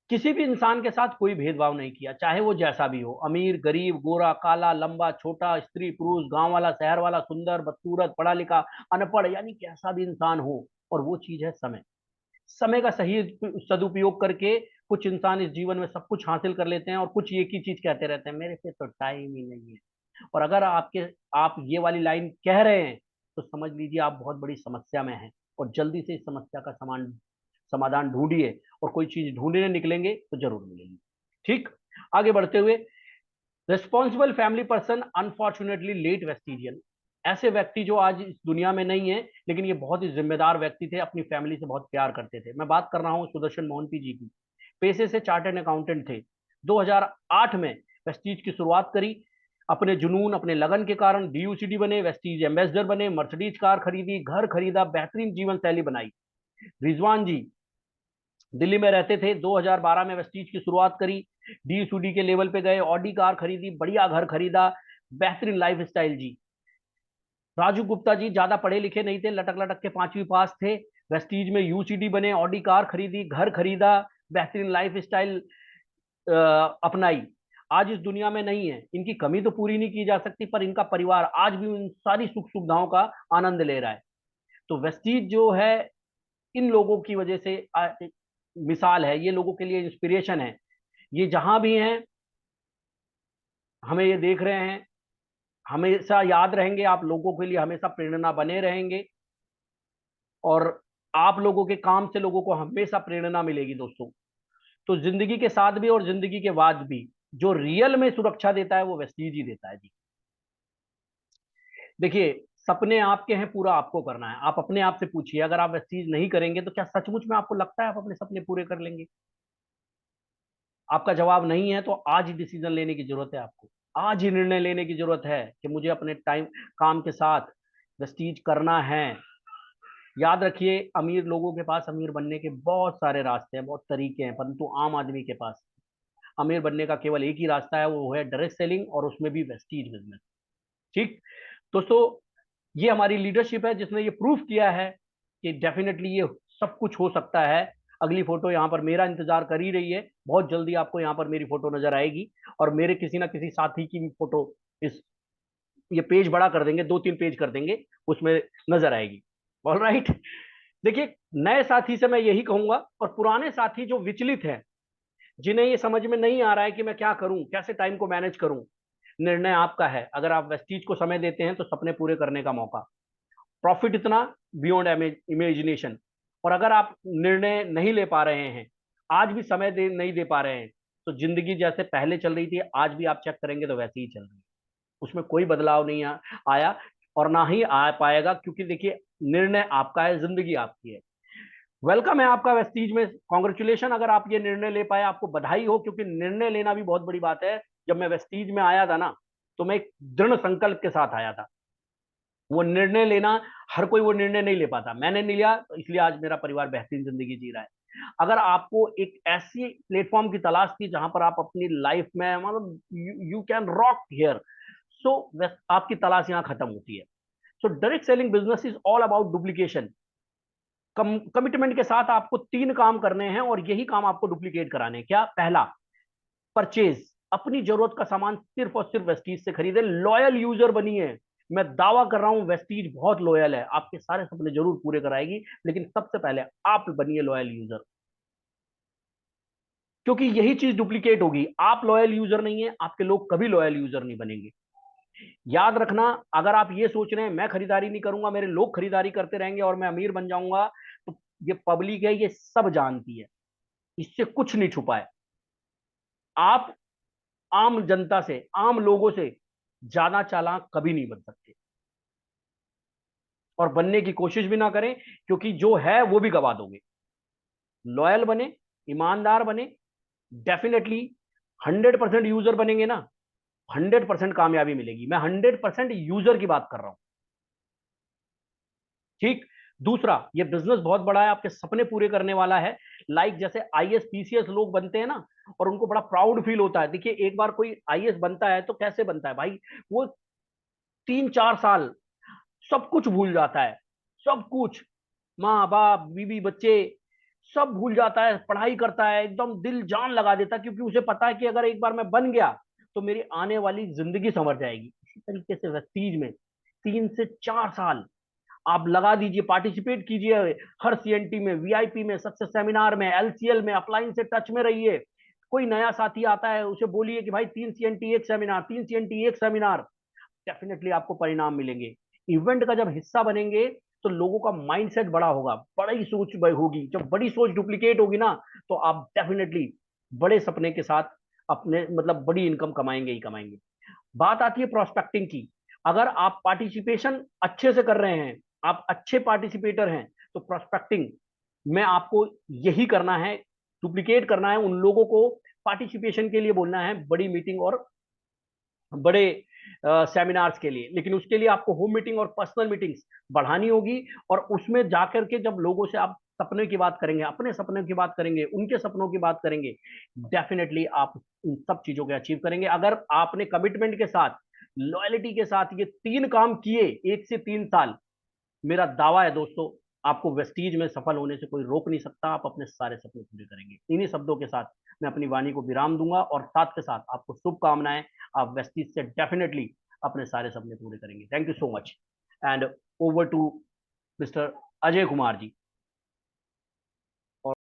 किसी भी इंसान के साथ कोई भेदभाव नहीं किया, चाहे वो जैसा भी हो, अमीर गरीब, गोरा काला, लंबा छोटा, स्त्री पुरुष, गांव वाला शहर वाला, सुंदर बदसूरत, पढ़ा लिखा अनपढ़, यानी कैसा भी इंसान हो। और वो चीज है समय। समय का सही सदुपयोग करके कुछ इंसान इस जीवन में सब कुछ हासिल कर लेते हैं, और कुछ एक ही चीज कहते रहते हैं, मेरे पे तो टाइम ही नहीं है। और अगर आप ये वाली लाइन कह रहे हैं, तो समझ लीजिए आप बहुत बड़ी समस्या में हैं, और जल्दी से इस समस्या का समाधान ढूंढिए। और कोई चीज ढूंढने निकलेंगे तो जरूर मिलेगी। ठीक। आगे बढ़ते हुए, responsible family person unfortunately let Vestigian, ऐसे व्यक्ति जो आज इस दुनिया में नहीं है, लेकिन ये बहुत ही जिम्मेदार व्यक्ति थे, अपनी फैमिली से बहुत प्यार करते थे। मैं बात कर रहा हूँ सुदर्शन मोहंती जी की। पेशे से चार्टर्ड अकाउंटेंट थे। 2008 में वेस्टीज की शुरुआत करी। अपने जुनून, अपने लगन के कारण डीयूसीडी बने, वेस्टीज एम्बेसडर बने, मर्सिडीज कार खरीदी, घर खरीदा, बेहतरीन जीवन शैली बनाई। रिजवान जी दिल्ली में रहते थे, 2012 में वेस्टीज की शुरुआत करी, डीयूसीडी के लेवल पे गए, ऑडी कार खरीदी, बढ़िया घर खरीदा, बेहतरीन लाइफ स्टाइल जी। राजू गुप्ता जी ज्यादा पढ़े लिखे नहीं थे, लटक लटक के 5वीं पास थे, वेस्टीज में यूसीडी बने, ऑडी कार खरीदी, घर खरीदा, बेहतरीन लाइफ स्टाइल अपनाई। आज इस दुनिया में नहीं है, इनकी कमी तो पूरी नहीं की जा सकती, पर इनका परिवार आज भी उन सारी सुख सुविधाओं का आनंद ले रहा है। तो वेस्टीज जो है, इन लोगों की वजह से मिसाल है, ये लोगों के लिए इंस्पिरेशन है। ये जहां भी हैं, हमें ये देख रहे हैं, हमेशा याद रहेंगे, आप लोगों के लिए हमेशा प्रेरणा बने रहेंगे। और आप लोगों के काम से लोगों को हमेशा प्रेरणा मिलेगी दोस्तों। तो जिंदगी के साथ भी और जिंदगी के बाद भी जो रियल में सुरक्षा देता है वो वेस्टीज ही देता है जी। देखिए, सपने आपके हैं, पूरा आपको करना है। आप अपने आप से पूछिए, अगर आप वेस्टीज नहीं करेंगे तो क्या सचमुच में आपको लगता है आप अपने सपने पूरे कर लेंगे? आपका जवाब नहीं है, तो आज ही डिसीजन लेने की जरूरत है आपको। आज ही निर्णय लेने की जरूरत है कि मुझे अपने टाइम, काम के साथ वेस्टीज करना है। याद रखिए, अमीर लोगों के पास अमीर बनने के बहुत सारे रास्ते हैं, बहुत तरीके हैं, परंतु आम आदमी के पास अमीर बनने का केवल एक ही रास्ता है, वो है डायरेक्ट सेलिंग, और उसमें भी वेस्टीज बिजनेस। ठीक दोस्तों, ये हमारी लीडरशिप है जिसने ये प्रूफ किया है कि डेफिनेटली ये सब कुछ हो सकता है। अगली फोटो यहाँ पर मेरा इंतजार कर ही रही है, बहुत जल्दी आपको यहाँ पर मेरी फोटो नजर आएगी, और मेरे किसी ना किसी साथी की भी फोटो इस, ये पेज बड़ा कर देंगे, 2-3 पेज कर देंगे, उसमें नजर आएगी। All right. देखिए, नए साथी से मैं यही कहूंगा, और पुराने साथी जो विचलित हैं, जिन्हें ये समझ में नहीं आ रहा है कि मैं क्या करूं, कैसे टाइम को मैनेज करूं, निर्णय आपका है। अगर आप वेस्टीज को समय देते हैं तो सपने पूरे करने का मौका, प्रॉफिट इतना बियॉन्ड इमेजिनेशन। और अगर आप निर्णय नहीं ले पा रहे हैं, आज भी समय नहीं दे पा रहे हैं, तो जिंदगी जैसे पहले चल रही थी आज भी आप चेक करेंगे तो वैसे ही चल रही है, उसमें कोई बदलाव नहीं आया, और ना ही आ पाएगा, क्योंकि देखिए, निर्णय आपका है, जिंदगी आपकी है। वेलकम है आपका वेस्टीज में, कॉन्ग्रेचुलेशन अगर आप ये निर्णय ले पाए, आपको बधाई हो, क्योंकि निर्णय लेना भी बहुत बड़ी बात है। जब मैं वेस्टीज में आया था ना, तो मैं एक दृढ़ संकल्प के साथ आया था। वो निर्णय लेना, हर कोई वो निर्णय नहीं ले पाता, मैंने नहीं लिया, तो इसलिए आज मेरा परिवार बेहतरीन जिंदगी जी रहा है। अगर आपको एक ऐसी प्लेटफॉर्म की तलाश थी जहां पर आप अपनी लाइफ में मतलब यू कैन रॉक हियर, सो आपकी तलाश यहां खत्म होती है। So direct selling business is all about duplication. Commitment के साथ आपको 3 काम करने हैं, और यही काम आपको डुप्लीकेट कराने हैं। क्या? पहला, परचेज, अपनी जरूरत का सामान सिर्फ और सिर्फ वेस्टीज से खरीदे, लॉयल यूजर बनिए। मैं दावा कर रहा हूं वेस्टीज बहुत लॉयल है, आपके सारे सपने जरूर पूरे कराएगी, लेकिन सबसे पहले आप बनिए लॉयल यूजर, क्योंकि यही चीज डुप्लीकेट होगी। आप लॉयल यूजर नहीं है, आपके लोग कभी लॉयल यूजर नहीं बनेंगे। याद रखना, अगर आप ये सोच रहे हैं मैं खरीदारी नहीं करूंगा, मेरे लोग खरीदारी करते रहेंगे और मैं अमीर बन जाऊंगा, तो ये पब्लिक है, ये सब जानती है, इससे कुछ नहीं छुपा है। आप आम जनता से, आम लोगों से ज्यादा चालाक कभी नहीं बन सकते, और बनने की कोशिश भी ना करें, क्योंकि जो है वो भी गवा दोगे। लॉयल बने, ईमानदार बने, डेफिनेटली 100% यूजर बनेंगे ना, 100% कामयाबी मिलेगी। मैं 100% यूजर की बात कर रहा हूं। ठीक। दूसरा, ये बिजनेस बहुत बड़ा है, आपके सपने पूरे करने वाला है। लाइक जैसे आईएएस पीसीएस लोग बनते हैं ना, और उनको बड़ा प्राउड फील होता है। देखिए, एक बार कोई आईएएस बनता है तो कैसे बनता है भाई, वो 3-4 साल सब कुछ भूल जाता है, सब कुछ, माँ बाप बीवी बच्चे सब भूल जाता है, पढ़ाई करता है, एकदम दिल जान लगा देता है, क्योंकि उसे पता है कि अगर एक बार मैं बन गया तो मेरी आने वाली जिंदगी संवर जाएगी। इसी तरीके से वेस्टीज में 3 से 4 साल आप लगा दीजिए, पार्टिसिपेट कीजिए हर सीएनटी में, वीआईपी में, सक्सेस सेमिनार में, एलसीएल में, अपलाइन से टच में रहिए। कोई नया साथी आता है, उसे बोलिए कि भाई 3 सीएनटी एक सेमिनार, 3 सीएनटी एक सेमिनार, डेफिनेटली आपको परिणाम मिलेंगे। इवेंट का जब हिस्सा बनेंगे तो लोगों का माइंडसेट बड़ा होगा, बड़ी सोच होगी। जब बड़ी सोच डुप्लीकेट होगी ना, तो आप डेफिनेटली बड़े सपने के साथ अपने मतलब बड़ी इनकम कमाएंगे ही कमाएंगे। बात आती है प्रोस्पेक्टिंग की। अगर आप पार्टिसिपेशन अच्छे से कर रहे हैं, आप अच्छे पार्टिसिपेटर हैं, तो प्रोस्पेक्टिंग में आपको यही करना है, डुप्लीकेट करना है, उन लोगों को पार्टिसिपेशन के लिए बोलना है, बड़ी मीटिंग और बड़े सेमिनार्स के लिए। लेकिन उसके लिए आपको होम मीटिंग और पर्सनल मीटिंग्स बढ़ानी होगी, और उसमें जाकर के जब लोगों से आप सपने की बात करेंगे, अपने सपनों की बात करेंगे, उनके सपनों की बात करेंगे, डेफिनेटली आप इन सब चीजों को अचीव करेंगे। अगर आपने कमिटमेंट के साथ, लॉयलिटी के साथ ये 3 काम किए 1 से 3 साल, मेरा दावा है दोस्तों, आपको वेस्टीज में सफल होने से कोई रोक नहीं सकता, आप अपने सारे सपने पूरे करेंगे। इन्हीं शब्दों के साथ मैं अपनी वाणी को विराम दूंगा, और साथ के साथ आपको शुभकामनाएं। आप वेस्टीज से डेफिनेटली अपने सारे सपने पूरे करेंगे। Thank you so much, and over to mister Ajay Kumar ji.